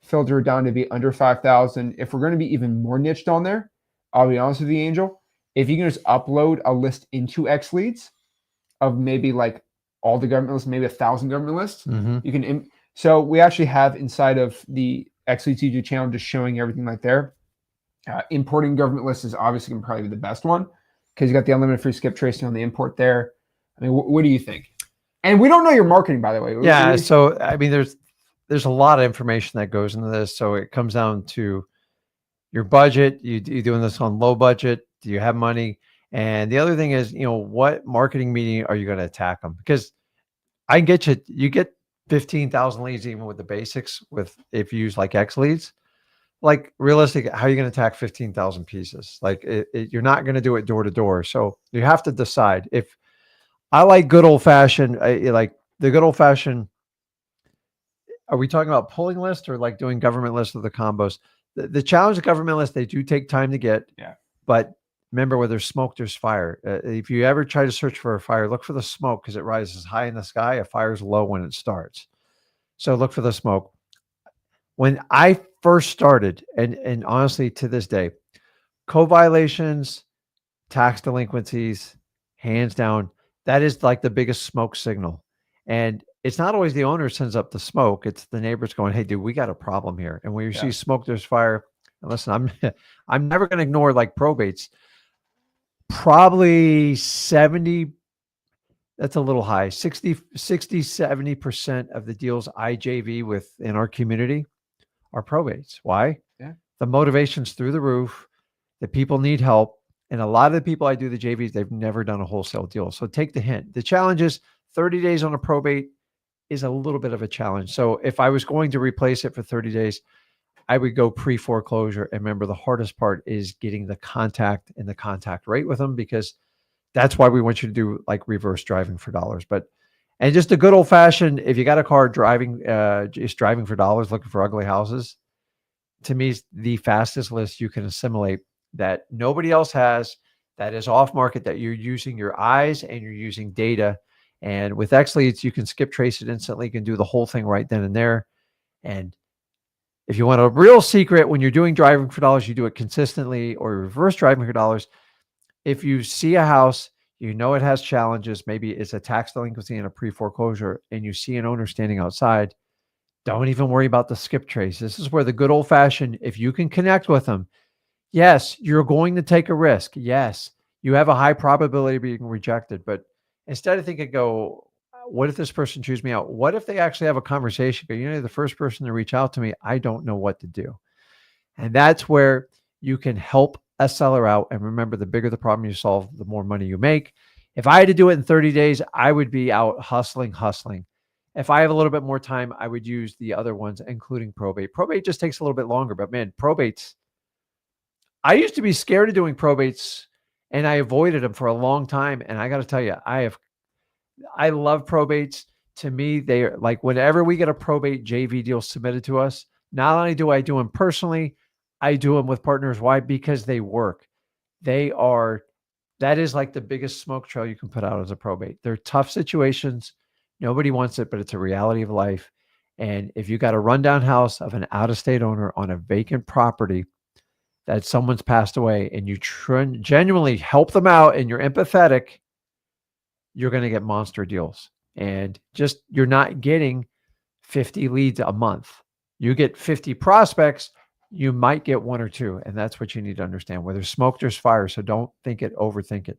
filter it down to be under 5,000. If we're going to be even more niched on there, I'll be honest with you, Angel, if you can just upload a list into X Leads of maybe like all the government lists, maybe 1,000 government lists, you can. So we actually have inside of the X Leads YouTube channel just showing everything like there. Importing government lists is obviously going to probably be the best one because you got the unlimited free skip tracing on the import there. I mean, what do you think? And we don't know your marketing, by the way. Yeah. So, I mean, there's a lot of information that goes into this. So it comes down to your budget. You doing this on low budget? Do you have money? And the other thing is, what marketing meeting are you going to attack them? Because I get you get 15,000 leads even with the basics if you use like X Leads. Like realistic, how are you going to attack 15,000 pieces? Like you're not going to do it door to door. So you have to decide. If I like good old fashioned, like the good old fashioned, are we talking about pulling lists or like doing government lists of the combos? The challenge of government lists, they do take time to get. Yeah. But remember, where there's smoke, there's fire. If you ever try to search for a fire, look for the smoke because it rises high in the sky. A fire is low when it starts. So look for the smoke. When I first started, and honestly to this day, code violations, tax delinquencies, hands down, that is like the biggest smoke signal. And it's not always the owner sends up the smoke. It's the neighbors going, hey, dude, we got a problem here. And when you see smoke, there's fire. And listen, I'm never going to ignore like probates. Probably 70, that's a little high, 60, 70% of the deals I JV with in our community are probates. Why? Yeah. The motivation's through the roof. The people need help. And a lot of the people I do the JVs, they've never done a wholesale deal. So take the hint. The challenge is 30 days on a probate is a little bit of a challenge. So if I was going to replace it for 30 days, I would go pre-foreclosure. And remember, the hardest part is getting the contact and the contact rate with them, because that's why we want you to do like reverse driving for dollars. And just a good old fashioned, if you got a car driving, just driving for dollars, looking for ugly houses, to me is the fastest list you can assimilate that nobody else has, that is off market, that you're using your eyes and you're using data. And with X Leads, you can skip trace it instantly. You can do the whole thing right then and there. And if you want a real secret, when you're doing driving for dollars, you do it consistently, or reverse driving for dollars. If you see a house, it has challenges, maybe it's a tax delinquency and a pre-foreclosure, and you see an owner standing outside, don't even worry about the skip trace. This is where the good old fashioned, if you can connect with them, yes, you're going to take a risk. Yes, you have a high probability of being rejected, but instead of thinking, what if this person chews me out? What if they actually have a conversation? Go, the first person to reach out to me, I don't know what to do. And that's where you can help a seller out. And remember, the bigger the problem you solve, the more money you make. If I had to do it in 30 days, I would be out hustling. If I have a little bit more time, I would use the other ones, including probate. Probate just takes a little bit longer, but man, probates, I used to be scared of doing probates and I avoided them for a long time. And I got to tell you, I love probates. To me, they are like, whenever we get a probate JV deal submitted to us, not only do I do them personally, I do them with partners. Why? Because they work. That is like the biggest smoke trail you can put out as a probate. They're tough situations. Nobody wants it, but it's a reality of life. And if you got a rundown house of an out-of-state owner on a vacant property that someone's passed away, and you genuinely help them out and you're empathetic, you're going to get monster deals. And just, you're not getting 50 leads a month. You get 50 prospects, you might get one or two. And that's what you need to understand. Where there's smoke, there's fire. So don't overthink it.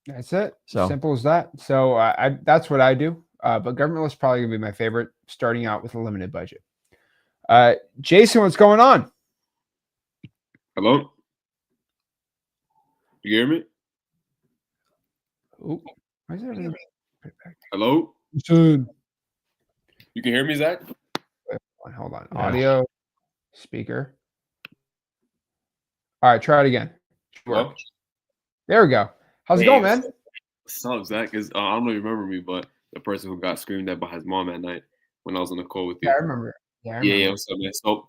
That's it. So simple as that. So that's what I do. But government list is probably going to be my favorite, starting out with a limited budget. Jason, what's going on? Hello? You hear me? Ooh, why is everything Hello? Soon. You can hear me, Zach? Hold on. Audio, speaker. All right, try it again. Hello? There we go. How's it going, man? What's up, Zach? I don't know if you remember me, but the person who got screamed at by his mom at night when I was on the call with you. Yeah, I remember. Yeah, what's up, man? So,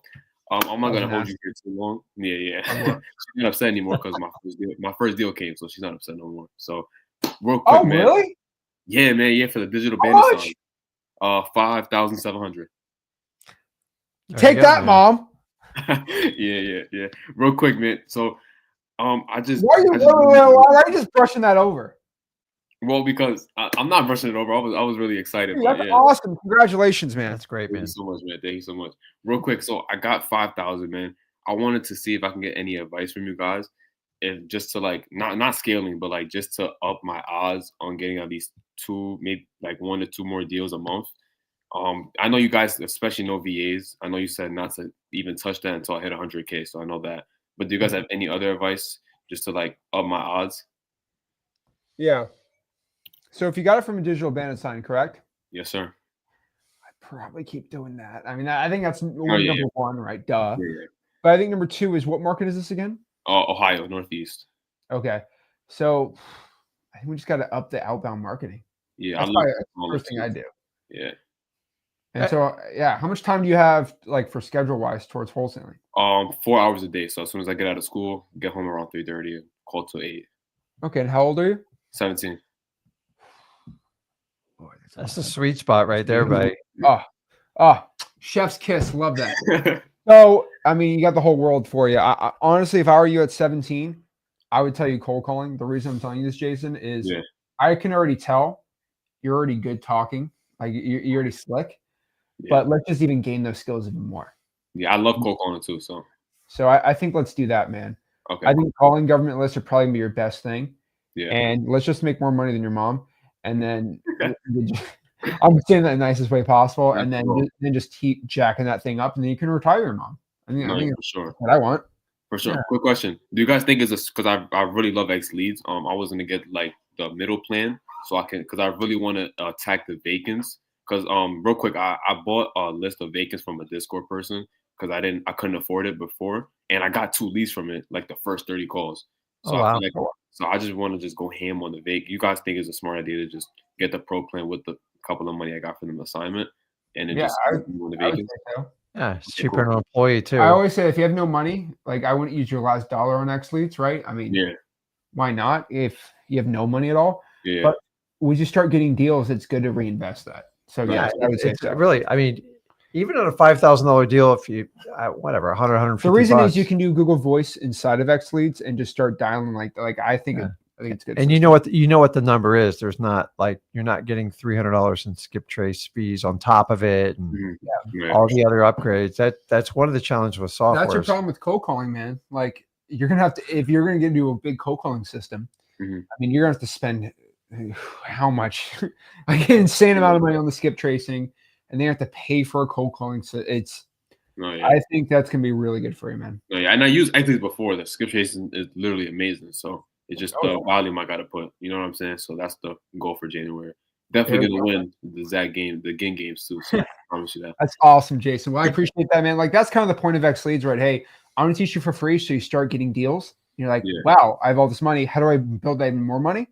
I'm not gonna hold you here too long. Yeah. She's not upset anymore because my first deal came, so she's not upset no more. So, real quick, man. Oh, really? Yeah, man. Yeah, for the digital How bandit much? sign, 5,700. Take that, Mom. yeah. Real quick, man. So, Why are you just brushing that over? Well, because I'm not brushing it over. I was really excited. Dude, that's awesome. Congratulations, man. That's great, man. Thank you so much, man. Thank you so much. Real quick, so I got 5,000, man. I wanted to see if I can get any advice from you guys, if just to like not scaling, but like just to up my odds on getting at least maybe like 1 to 2 more deals a month. I know you guys especially know VAs. I know you said not to even touch that until I hit 100K, so I know that. But do you guys have any other advice just to like up my odds? Yeah. So if you got it from a digital bandit sign, correct? Yes, sir. I'd probably keep doing that. I mean, I think that's number one, right? Duh. Yeah. But I think number 2 is, what market is this again? Ohio, Northeast. Okay. So I think we just got to up the outbound marketing. Yeah, that's probably the first thing I do. Yeah. And so, how much time do you have, like, for schedule-wise towards wholesaling? 4 hours a day. So as soon as I get out of school, get home around 3:30, call till 8. Okay, and how old are you? 17. Boy, that's the sweet spot right there, buddy. Chef's kiss. Love that. So, I mean, you got the whole world for you. I honestly, if I were you at 17, I would tell you cold calling. The reason I'm telling you this, Jason, is I can already tell you're already good talking. Like, you're already slick. Yeah. But let's just even gain those skills even more. Yeah, I love cold calling too. So I think let's do that, man. Okay. I think calling government lists are probably gonna be your best thing. Yeah. And let's just make more money than your mom. And then I'm saying that in the nicest way possible. That's and then cool. Just keep jacking that thing up, and then you can retire your mom. I think for sure. What I want. For sure. Yeah. Quick question: do you guys think it's because I really love X leads? I was gonna get like the middle plan so I can, because I really want to attack the vacants. Because real quick, I bought a list of vacants from a Discord person because I couldn't afford it before, and I got 2 leads from it, like the first 30 calls. So I feel like, so I just want to just go ham on the vacant. You guys think it's a smart idea to just get the pro plan with the couple of money I got from the assignment, and then just on the vacants? So. Yeah, it's cheaper than an employee too. I always say if you have no money, like I wouldn't use your last dollar on X leads, right? I mean, why not? If you have no money at all, but when you start getting deals, it's good to reinvest that. So I would say so. Really, I mean, even on a $5,000 deal, if you whatever, 100, 150. The reason is you can do Google Voice inside of X leads and just start dialing like I think it's good. And you know what the number is. There's not like you're not getting $300 in skip trace fees on top of it, and all the other upgrades. That's one of the challenges with software. That's your problem with cold calling, man. Like you're gonna have to, if you're gonna get into a big cold calling system. I mean, you're gonna have to spend how much, like an insane amount of money on the skip tracing, and they have to pay for a cold calling. So it's, I think that's gonna be really good for you, man. And I used X before. The skip tracing is literally amazing. So it's just the volume I gotta put. You know what I'm saying? So that's the goal for January. Definitely gonna win the Zach game, the Ginn Games too. So I promise you that. That's awesome, Jason. Well, I appreciate that, man. Like that's kind of the point of X leads, right? Hey, I'm gonna teach you for free, so you start getting deals. You're like, wow, I have all this money. How do I build that even more money?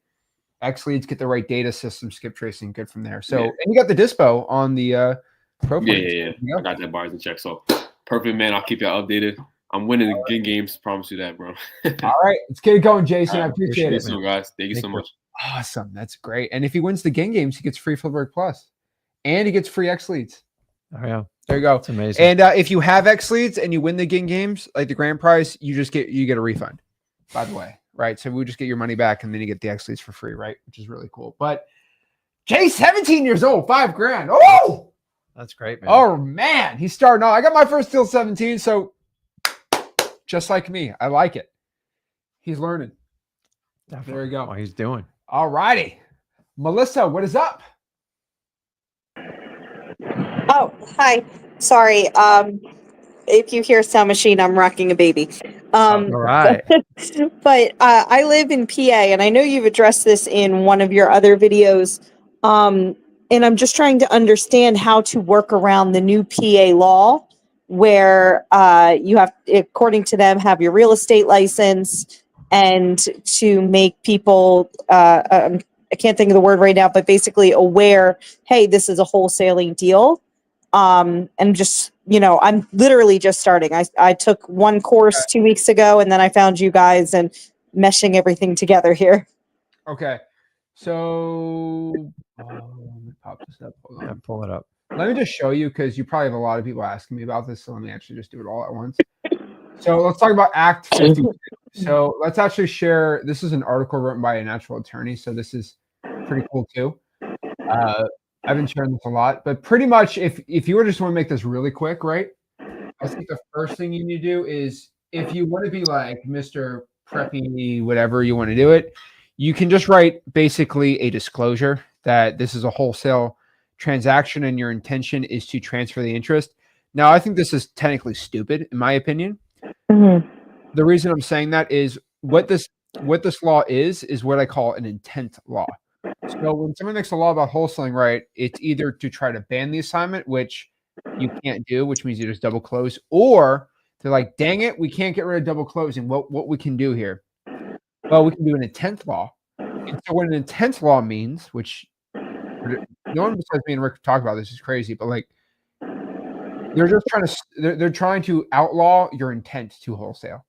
X leads, get the right data system, skip tracing, good from there. So, and you got the dispo on the profile. Yeah. I got that bars and checks. So perfect, man. I'll keep you updated. I'm winning the Ginn Games. Promise you that, bro. All right, let's get it going, Jason. I appreciate it, so, guys. Thank you so much. Awesome, that's great. And if he wins the Ginn Games, he gets free Flipboard Plus, and he gets free X leads. Oh yeah, there you go. That's amazing. And if you have X leads and you win the Ginn Games, like the grand prize, you get a refund. By the way. Right. So we just get your money back and then you get the X leads for free. Right. Which is really cool. But Jay's 17 years old, $5,000. Oh, that's great, man. Oh, man. He's starting off. I got my first deal 17. So just like me, I like it. He's learning. Definitely. There you go. What he's doing. All righty. Melissa, what is up? Oh, hi. Sorry. If you hear sound machine, I'm rocking a baby. All right. But I live in PA, and I know you've addressed this in one of your other videos And I'm just trying to understand how to work around the new PA law where you have, according to them, have your real estate license and to make people, I can't think of the word right now, but basically aware, hey, this is a wholesaling deal. And just, I'm literally just starting. I took one course 2 weeks ago, and then I found you guys and meshing everything together here. Okay. So let me pop this up. Hold on. Yeah, pull it up. Let me just show you, because you probably have a lot of people asking me about this. So let me actually just do it all at once. So let's talk about Act 52. So let's actually share. This is an article written by a natural attorney. So this is pretty cool too. I've been sharing this a lot, but pretty much if you were just want to make this really quick, right? I think the first thing you need to do is, if you want to be like Mr. Preppy, whatever you want to do it, you can just write basically a disclosure that this is a wholesale transaction and your intention is to transfer the interest. Now, I think this is technically stupid, in my opinion. Mm-hmm. The reason I'm saying that is what this law is what I call an intent law. So when someone makes a law about wholesaling, right, it's either to try to ban the assignment, which you can't do, which means you just double close, or they're like, dang it, we can't get rid of double closing. What we can do here? Well, we can do an intent law. And so what an intent law means, which no one besides me and Rick talk about this, is crazy, but like they're trying to outlaw your intent to wholesale.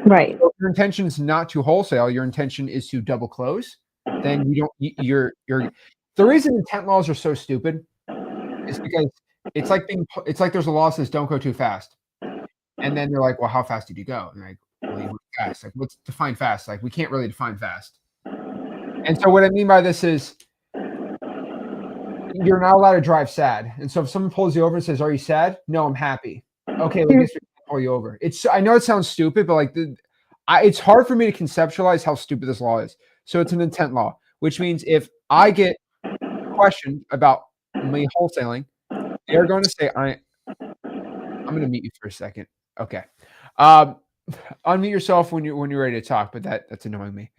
Right. So if your intention is not to wholesale, your intention is to double close, then you're the reason intent laws are so stupid is because it's like there's a law that says don't go too fast. And then they're like, well, how fast did you go? And like, well, you went fast. Like, what's define fast? Like, we can't really define fast. And so what I mean by this is you're not allowed to drive sad. And so if someone pulls you over and says, are you sad? No, I'm happy. Okay, well, I guess we can pull you over. I know it sounds stupid, but like it's hard for me to conceptualize how stupid this law is. So it's an intent law, which means if I get questioned about me wholesaling, they're going to say, I'm going to mute you for a second. Okay. Unmute yourself when you're ready to talk, but that's annoying me.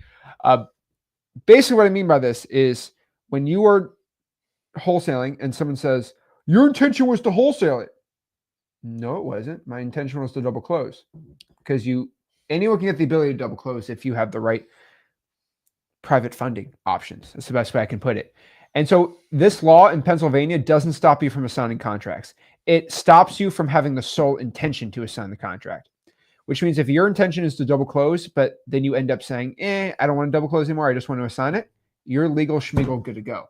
Basically what I mean by this is when you are wholesaling and someone says, your intention was to wholesale it. No, it wasn't. My intention was to double close, because anyone can get the ability to double close if you have the right private funding options. That's the best way I can put it. And so this law in Pennsylvania doesn't stop you from assigning contracts. It stops you from having the sole intention to assign the contract, which means if your intention is to double close, but then you end up saying, I don't want to double close anymore, I just want to assign it, you're legal schmeagle, good to go.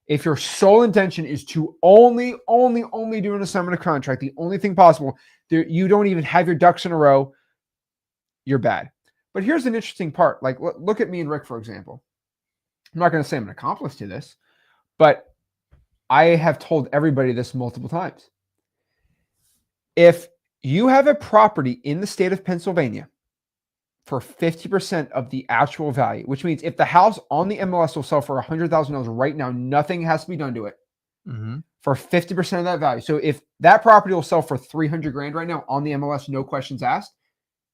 If your sole intention is to only do an assignment of contract, the only thing possible, you don't even have your ducks in a row, you're bad. But here's an interesting part. Like, look at me and Rick, for example. I'm not going to say I'm an accomplice to this, but I have told everybody this multiple times. If you have a property in the state of Pennsylvania for 50% of the actual value, which means if the house on the MLS will sell for $100,000 right now, nothing has to be done to it, for 50% of that value. So if that property will sell for $300,000 right now on the MLS, no questions asked,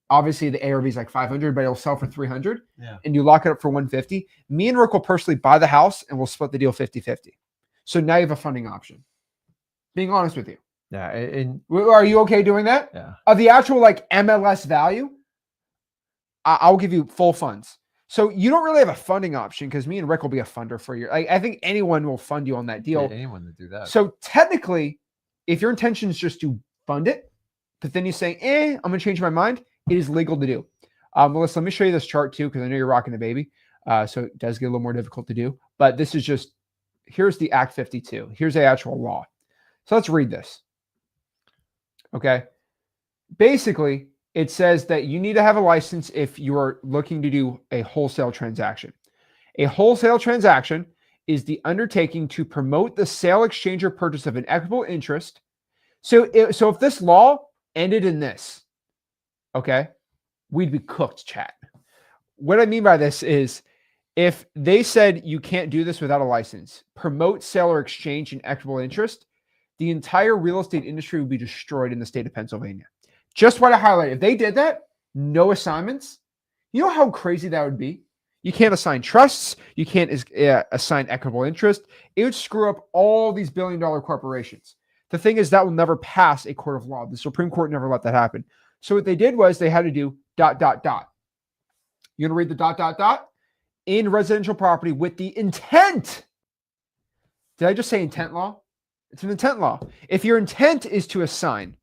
obviously the ARV is like 500, but it'll sell for 300, and you lock it up for 150. Me and Rick will personally buy the house and we'll split the deal 50-50. So now you have a funding option. Being honest with you. Yeah. And are you okay doing that? Yeah. Of the actual like MLS value, I'll give you full funds. So you don't really have a funding option, because me and Rick will be a funder for you. I think anyone will fund you on that deal. Yeah, anyone to do that. So technically, if your intention is just to fund it, but then you say, I'm going to change my mind, it is legal to do. Melissa, let me show you this chart too, because I know you're rocking the baby. So it does get a little more difficult to do. But this is just, here's the Act 52. Here's the actual law. So let's read this. Okay. Basically, it says that you need to have a license if you are looking to do a wholesale transaction. A wholesale transaction is the undertaking to promote the sale, exchange, or purchase of an equitable interest. So if this law ended in this, okay, we'd be cooked, chat. What I mean by this is, if they said you can't do this without a license, promote, sale, or exchange an equitable interest, the entire real estate industry would be destroyed in the state of Pennsylvania. Just want to highlight, if they did that, no assignments, you know how crazy that would be? You can't assign trusts. You can't assign equitable interest. It would screw up all these billion-dollar corporations. The thing is that will never pass a court of law. The Supreme Court never let that happen. So what they did was they had to do ... You want to read the ... In residential property with the intent. Did I just say intent law? It's an intent law. If your intent is to assign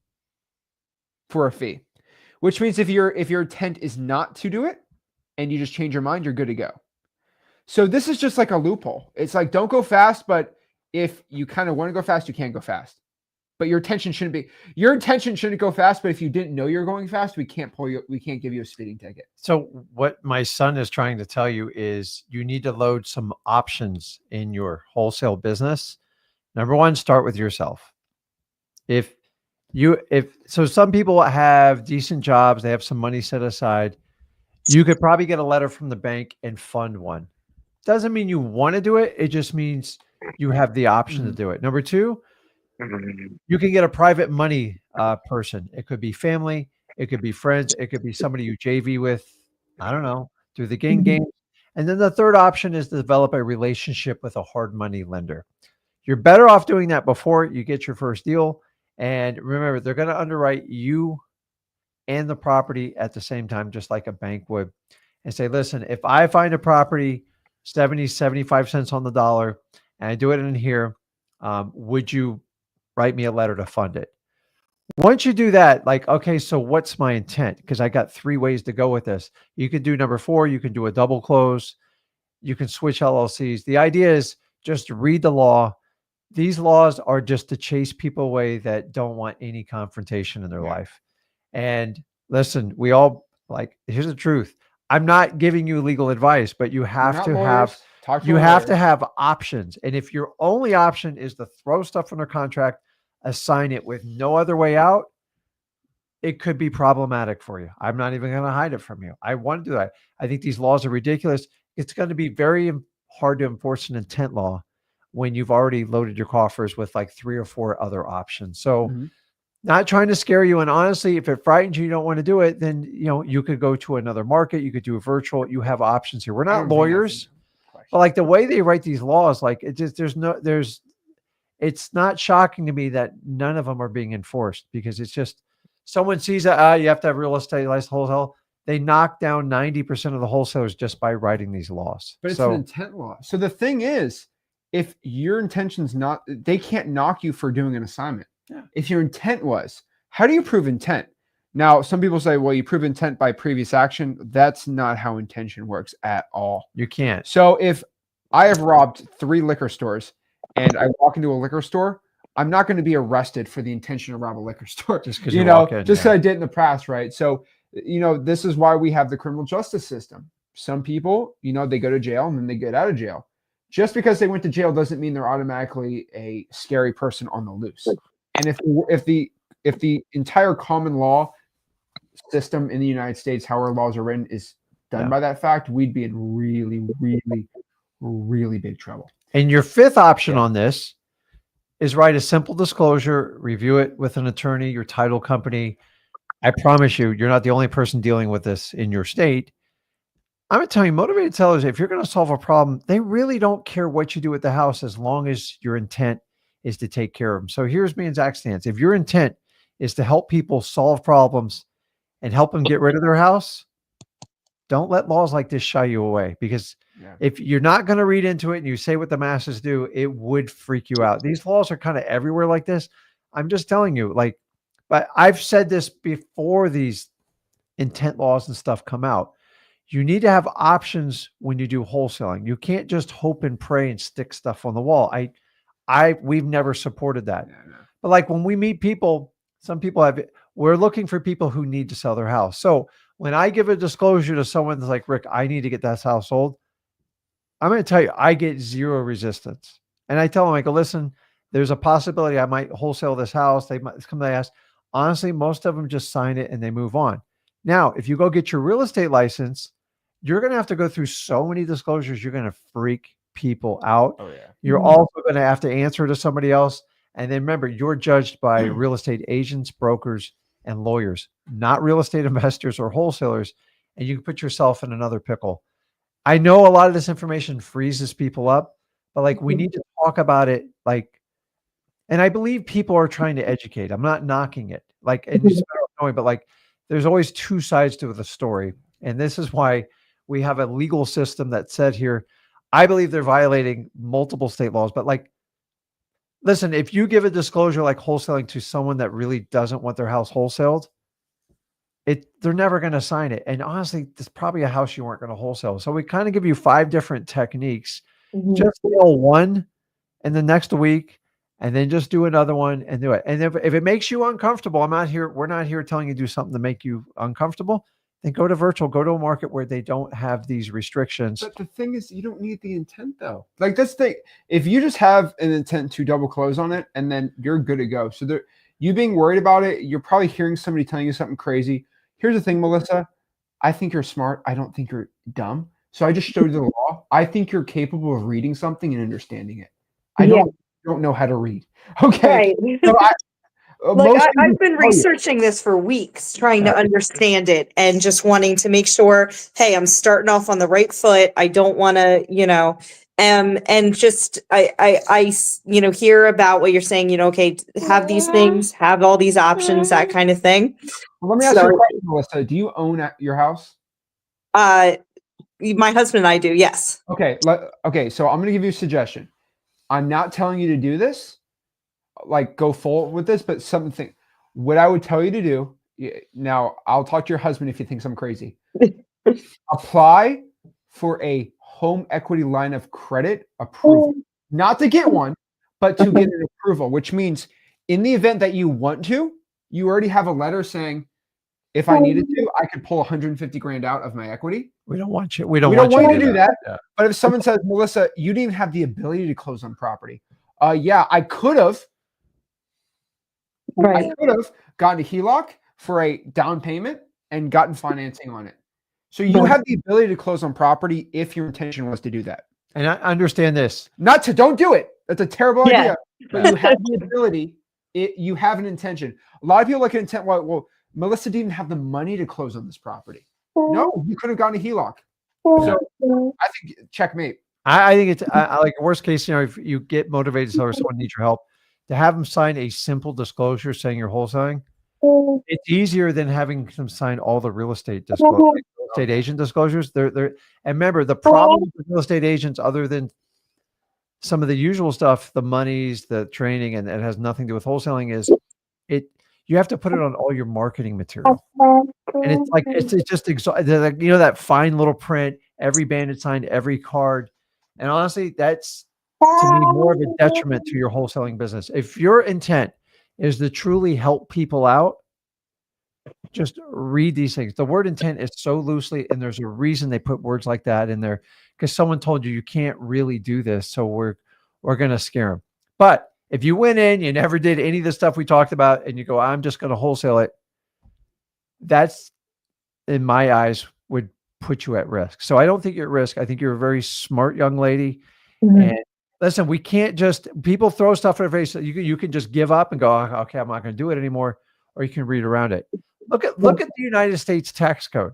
for a fee, which means if your intent is not to do it and you just change your mind, you're good to go. So this is just like a loophole. It's like, don't go fast, but if you kind of want to go fast, you can go fast. But your intention shouldn't go fast. But if you didn't know you're going fast, we can't give you a speeding ticket. So what my son is trying to tell you is you need to load some options in your wholesale business. Number one, start with yourself. So some people have decent jobs, they have some money set aside. You could probably get a letter from the bank and fund one. Doesn't mean you want to do it. It just means you have the option to do it. Number two, you can get a private money person. It could be family. It could be friends. It could be somebody you JV with, I don't know, through the Ginn Games. And then the third option is to develop a relationship with a hard money lender. You're better off doing that before you get your first deal. And remember, they're going to underwrite you and the property at the same time, just like a bank would, and say, listen, if I find a property 70, 75 cents on the dollar and I do it in here, would you write me a letter to fund it? Once you do that, like, okay, so what's my intent? Because I got 3 ways to go with this. You can do number 4. You can do a double close. You can switch LLCs. The idea is just read the law. These laws are just to chase people away that don't want any confrontation in their life. And listen, we all here's the truth. I'm not giving you legal advice, but you have to have options. And if your only option is to throw stuff under contract, assign it with no other way out, it could be problematic for you. I'm not even going to hide it from you. I want to do that. I think these laws are ridiculous. It's going to be very hard to enforce an intent law when you've already loaded your coffers with like 3 or 4 other options. So not trying to scare you. And honestly, if it frightens you, you don't want to do it, then, you could go to another market. You could do a virtual. You have options here. We're not lawyers, but like the way they write these laws, like it's not shocking to me that none of them are being enforced, because it's just someone sees that you have to have real estate license wholesale. They knock down 90% of the wholesalers just by writing these laws. But it's an intent law. So the thing is, if your intention's not, they can't knock you for doing an assignment. Yeah. If your intent was, how do you prove intent? Now, some people say, well, you prove intent by previous action. That's not how intention works at all. You can't. So if I have robbed 3 liquor stores and I walk into a liquor store, I'm not going to be arrested for the intention to rob a liquor store. Just because just because I did in the past, right? So, this is why we have the criminal justice system. Some people, they go to jail and then they get out of jail. Just because they went to jail doesn't mean they're automatically a scary person on the loose. And if the entire common law system in the United States, how our laws are written, is done by that fact, we'd be in really, really, really big trouble. And your 5th option on this is write a simple disclosure, review it with an attorney, your title company. I promise you, you're not the only person dealing with this in your state. I'm going to tell you, motivated sellers, if you're going to solve a problem, they really don't care what you do with the house as long as your intent is to take care of them. So here's me and Zach's stance. If your intent is to help people solve problems and help them get rid of their house, don't let laws like this shy you away, because if you're not going to read into it and you say what the masses do, it would freak you out. These laws are kind of everywhere like this. I'm just telling you, but I've said this before these intent laws and stuff come out. You need to have options when you do wholesaling. You can't just hope and pray and stick stuff on the wall. We've never supported that. But like when we meet people, some people we're looking for people who need to sell their house. So when I give a disclosure to someone that's like, Rick, I need to get that house sold, I'm going to tell you, I get 0 resistance. And I tell them, I go, listen, there's a possibility I might wholesale this house. They might come to ask. Honestly, most of them just sign it and they move on. Now, if you go get your real estate license, you're going to have to go through so many disclosures. You're going to freak people out. Oh, yeah. You're also going to have to answer to somebody else. And then remember, you're judged by real estate agents, brokers, and lawyers, not real estate investors or wholesalers. And you can put yourself in another pickle. I know a lot of this information freezes people up, but like we need to talk about it. Like, and I believe people are trying to educate. I'm not knocking it. Like, and it's better knowing, but like, there's always two sides to the story, and this is why we have a legal system that said here. I believe they're violating multiple state laws, but like, listen, if you give a disclosure like wholesaling to someone that really doesn't want their house wholesaled, they're never going to sign it. And honestly, there's probably a house you weren't going to wholesale. So we kind of give you 5 different techniques. Just nail one and the next week, and then just do another one and do it. And if it makes you uncomfortable, we're not here telling you to do something to make you uncomfortable. Then go to virtual, go to a market where they don't have these restrictions. But the thing is, you don't need the intent though. Like that's the, if you just have an intent to double close on it, and then you're good to go. So there, you being worried about it, you're probably hearing somebody telling you something crazy. Here's the thing, Melissa, I think you're smart. I don't think you're dumb. So I just showed you the law. I think you're capable of reading something and understanding it. I don't know how to read. Okay. Right. So I've been researching this for weeks, trying to understand it and just wanting to make sure, hey, I'm starting off on the right foot. I don't want to, and just, I hear about what you're saying, okay, have these things, have all these options, that kind of thing. Well, let me ask you a question, Melissa. Do you own your house? My husband and I do, yes. Okay. Okay. So I'm going to give you a suggestion. I'm not telling you to do this, like go full with this, but something, what I would tell you to do now, I'll talk to your husband if he thinks I'm crazy. Apply for a home equity line of credit approval, not to get one, but to get an approval, which means in the event that you want to, you already have a letter saying, if I needed to, I could pull 150 grand out of my equity. We don't want you. We don't want you to do that. Yeah. But if someone says, Melissa, you didn't even have the ability to close on property. Yeah, I could have. Right. I could have gotten a HELOC for a down payment and gotten financing on it. So you have the ability to close on property if your intention was to do that. And I understand this. Don't do it. That's a terrible idea. But you have the ability. You have an intention. A lot of people look at intent. Well, Melissa didn't have the money to close on this property. No, you could have gotten a HELOC. So I think checkmate. I think it's like worst case scenario. If you get motivated or someone needs your help, to have them sign a simple disclosure saying you're wholesaling, it's easier than having them sign all the real estate disclosures, like real estate agent disclosures. And remember, the problem with real estate agents, other than some of the usual stuff, the monies, the training, and it has nothing to do with wholesaling, is you have to put it on all your marketing material. And it's like, it's just like, that fine little print, every bandit signed, every card. And honestly, that's to me more of a detriment to your wholesaling business. If your intent is to truly help people out, just read these things. The word intent is so loosely, and there's a reason they put words like that in there, because someone told you can't really do this. So we're going to scare them. But if you went in, you never did any of the stuff we talked about, and you go, I'm just going to wholesale it, that's, in my eyes, would put you at risk. So I don't think you're at risk. I think you're a very smart young lady. And listen, we can't just, people throw stuff in our face. You can just give up and go, okay, I'm not going to do it anymore. Or you can read around it. Look at the United States tax code.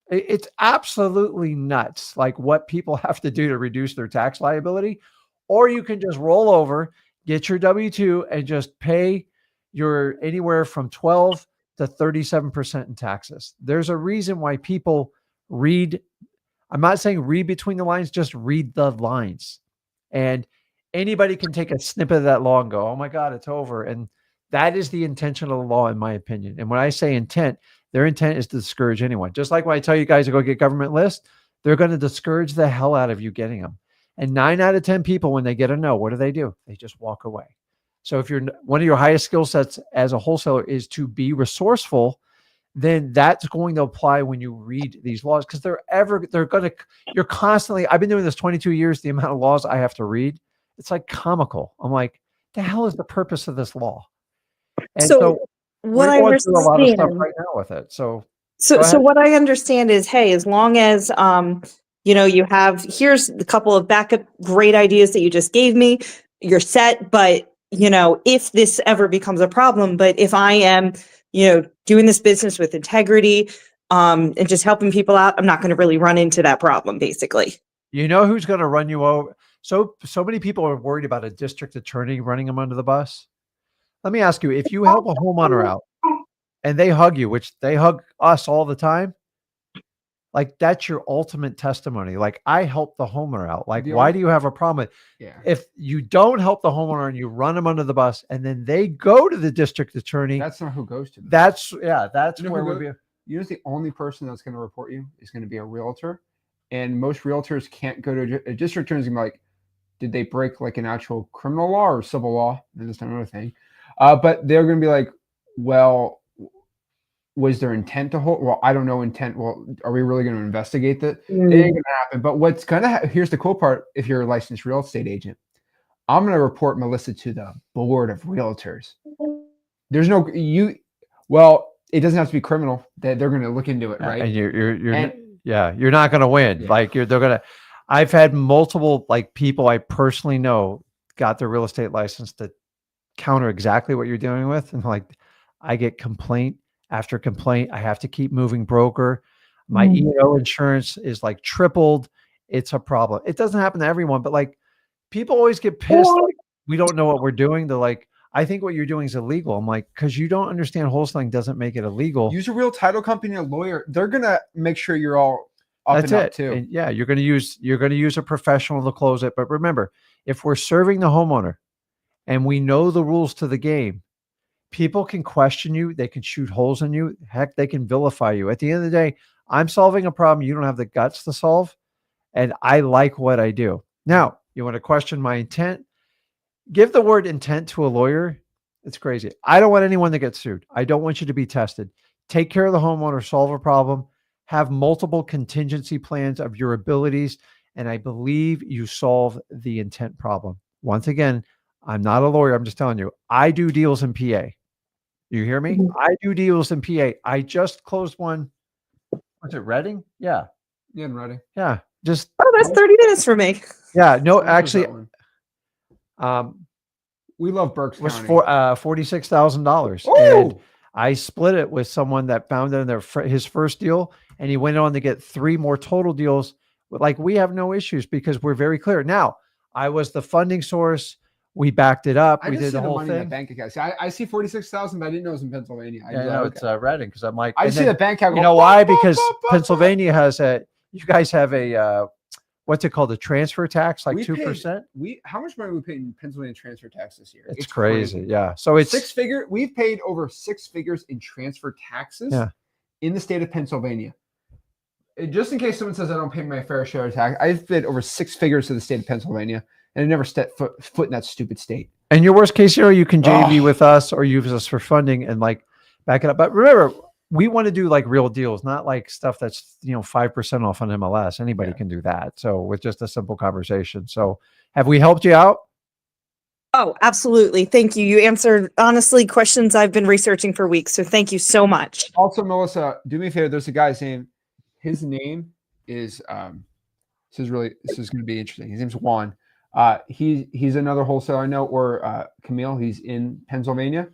It's absolutely nuts. Like what people have to do to reduce their tax liability. Or you can just roll over, get your W-2 and just pay your anywhere from 12 to 37% in taxes. There's a reason why people read. I'm not saying read between the lines, just read the lines. And anybody can take a snippet of that law and go, oh my God, it's over. And that is the intention of the law, in my opinion. And when I say intent, their intent is to discourage anyone. Just like when I tell you guys to go get government lists, they're going to discourage the hell out of you getting them. And 9 out of 10 people, when they get a no, what do? They just walk away. So if you're one of your highest skill sets as a wholesaler is to be resourceful, then that's going to apply when you read these laws, because you're constantly, I've been doing this 22 years, the amount of laws I have to read, it's like comical. I'm like, the hell is the purpose of this law? And so what I understand, a lot of stuff right now with it. So what I understand is, hey, as long as, you have, here's a couple of backup great ideas that you just gave me, you're set. But, if this ever becomes a problem, but if I am, doing this business with integrity, and just helping people out, I'm not going to really run into that problem, basically. You know who's going to run you over? So many people are worried about a district attorney running them under the bus. Let me ask you, if you help a homeowner out and they hug you, which they hug us all the time, like that's your ultimate testimony. Like, I helped the homeowner out. Like, why do you have a problem with it? Yeah. If you don't help the homeowner and you run them under the bus and then they go to the district attorney, That's not who goes to them. that's You know where who we'll be. You know, the only person that's going to report you is going to be a realtor. And most realtors can't go to a district attorney's going to be like, did they break like an actual criminal law or civil law? And that's another thing. But they're going to be like, well, was there intent to hold? Well, I don't know intent. Well, are we really going to investigate that? It ain't going to happen. But what's going to here's the cool part. If you're a licensed real estate agent, I'm going to report Melissa to the board of realtors. There's no well, it doesn't have to be criminal. They're going to look into it, right? And you're not going to win. Yeah. Like they're going to. I've had multiple like people I personally know got their real estate license to counter exactly what you're dealing with, and like I get complaint after complaint. I have to keep moving broker. My E&O insurance is like tripled. It's a problem. It doesn't happen to everyone, but like people always get pissed. Like, we don't know what we're doing. They're like, I think what you're doing is illegal. I'm like, because you don't understand wholesaling doesn't make it illegal. Use a real title company, a lawyer. They're gonna make sure you're all up That's and up it. too. And yeah, you're gonna use a professional to close it. But remember, if we're serving the homeowner and we know the rules to the game, people can question you, they can shoot holes in you, heck, they can vilify you. At the end of the day, I'm solving a problem you don't have the guts to solve, and I like what I do. Now, you want to question my intent? Give the word intent to a lawyer. It's crazy. I don't want anyone to get sued. I don't want you to be tested. Take care of the homeowner, solve a problem, have multiple contingency plans of your abilities, and I believe you solve the intent problem. Once again, I'm not a lawyer. I'm just telling you, I do deals in PA. You hear me? I do deals in PA. I just closed one. Was it Reading? Yeah. Yeah, I'm ready. Yeah. Just that's 30 minutes for me. Yeah. No, actually, we love Berks was County. for $46,000. And I split it with someone that found it in his first deal, and he went on to get 3 more total deals. Like, we have no issues because we're very clear. Now, I was the funding source. We backed it up. We did the whole thing. In the bank account. See, I see 46,000, but I didn't know it was in Pennsylvania. It's Reading because I'm like, I see the bank account. You know why? Because Pennsylvania has you guys have a what's it called? The transfer tax, like 2%. How much money we paid in Pennsylvania transfer tax this year? It's crazy. Yeah. So it's 6 figure. We've paid over 6 figures in transfer taxes in the state of Pennsylvania. Just in case someone says I don't pay my fair share of tax, I've paid over 6 figures to the state of Pennsylvania, and I never stepped foot in that stupid state. And your worst case scenario, you can JV with us or use us for funding and like back it up. But remember, we want to do like real deals, not like stuff that's 5% off on MLS. Anybody can do that. So with just a simple conversation. So have we helped you out? Oh, absolutely. Thank you. You answered, honestly, questions I've been researching for weeks. So thank you so much. Also, Melissa, do me a favor. There's a guy's name. His name is this is going to be interesting. His name's Juan. He's another wholesaler I know, or Camille. He's in Pennsylvania.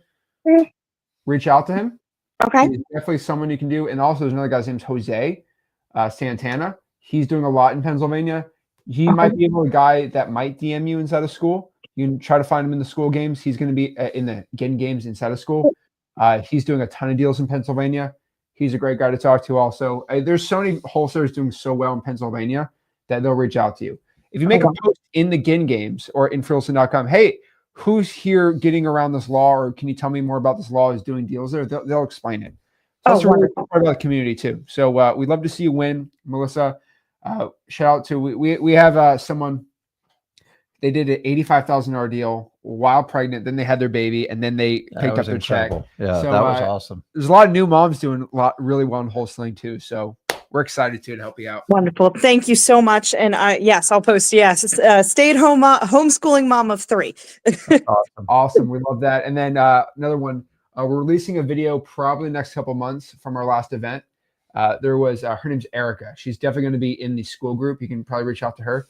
Reach out to him. Okay. He's definitely someone you can do. And also, there's another guy's name's Jose Santana. He's doing a lot in Pennsylvania. He might be a guy that might DM you inside of school. You can try to find him in the school games. He's going to be in the Ginn Games inside of school. He's doing a ton of deals in Pennsylvania. He's a great guy to talk to also. There's so many wholesalers doing so well in Pennsylvania that they'll reach out to you. If you make a post in the Ginn Games or in freelisting.com, hey, who's here getting around this law, or can you tell me more about this law, is doing deals there, they'll explain it. That's part about the community too. So we'd love to see you win, Melissa. Shout out to, we have someone, they did an $85,000 deal while pregnant. Then they had their baby, and then they picked up their check. Yeah, so, that was awesome. There's a lot of new moms doing really well in wholesaling too. So we're excited to help you out. Wonderful. Thank you so much. And yes, I'll post. Yes. Stay-at-home homeschooling mom of 3. Awesome. We love that. And then another one, we're releasing a video probably next couple months from our last event. There was, her name's Erica. She's definitely going to be in the school group. You can probably reach out to her.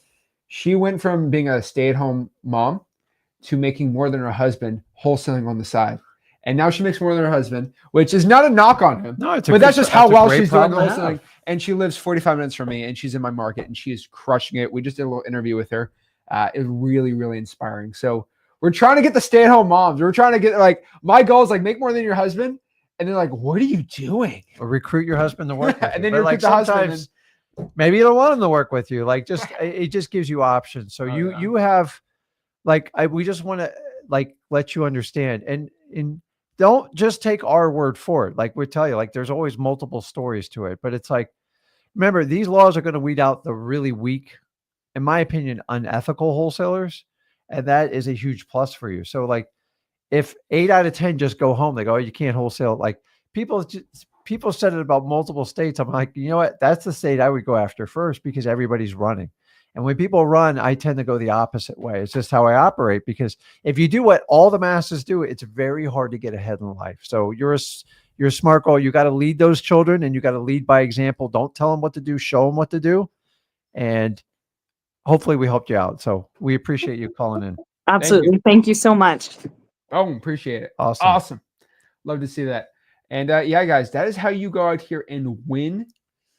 She went from being a stay-at-home mom to making more than her husband wholesaling on the side. And now she makes more than her husband, which is not a knock on him. No, But that's just how well she's doing wholesaling. wholesaling. And she lives 45 minutes from me, and she's in my market, and she is crushing it. We just did a little interview with her. It was really, really inspiring. So we're trying to get the stay-at-home moms. We're trying to get, like, my goal is like make more than your husband. And they're like, what are you doing? Or recruit your husband to work with you. And then But you like recruit the husband. sometimes maybe you don't want him to work with you. Like just it just gives you options. So you have like we just want to like let you understand and don't just take our word for it. Like we tell you, like there's always multiple stories to it. But it's like, remember, these laws are going to weed out the really weak, in my opinion, unethical wholesalers. And that is a huge plus for you. So like if 8 out of 10 just go home, they go, oh, you can't wholesale. Like people said it about multiple states. I'm like, you know what? That's the state I would go after first because everybody's running. And when people run, I tend to go the opposite way. It's just how I operate, because if you do what all the masses do, it's very hard to get ahead in life. So you're a smart girl. You got to lead those children, and you got to lead by example. Don't tell them what to do, show them what to do. And hopefully we helped you out. So we appreciate you calling in. Absolutely. Thank you so much. Oh, appreciate it. Awesome. Love to see that. And yeah, guys, that is how you go out here and win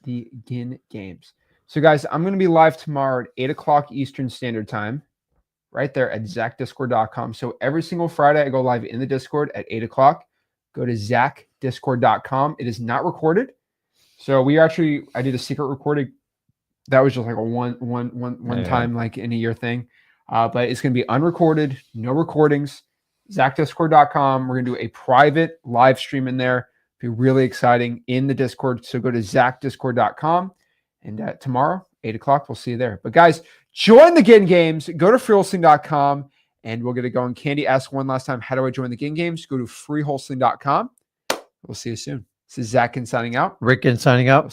the Ginn Games. So guys, I'm going to be live tomorrow at 8 o'clock Eastern Standard Time, right there at zachdiscord.com. So every single Friday, I go live in the Discord at 8 o'clock. Go to zachdiscord.com. It is not recorded. So I did a secret recording. That was just like a one time, like in a year thing. But it's going to be unrecorded, no recordings. zachdiscord.com. We're going to do a private live stream in there. It'll be really exciting in the Discord. So go to zachdiscord.com. And tomorrow, 8 o'clock, we'll see you there. But guys, join the Ginn Games. Go to freewholesaling.com and we'll get it going. Candy asked one last time, how do I join the Ginn Games? Go to freewholesaling.com. We'll see you soon. This is Zach Ginn signing out. Rick Ginn signing out.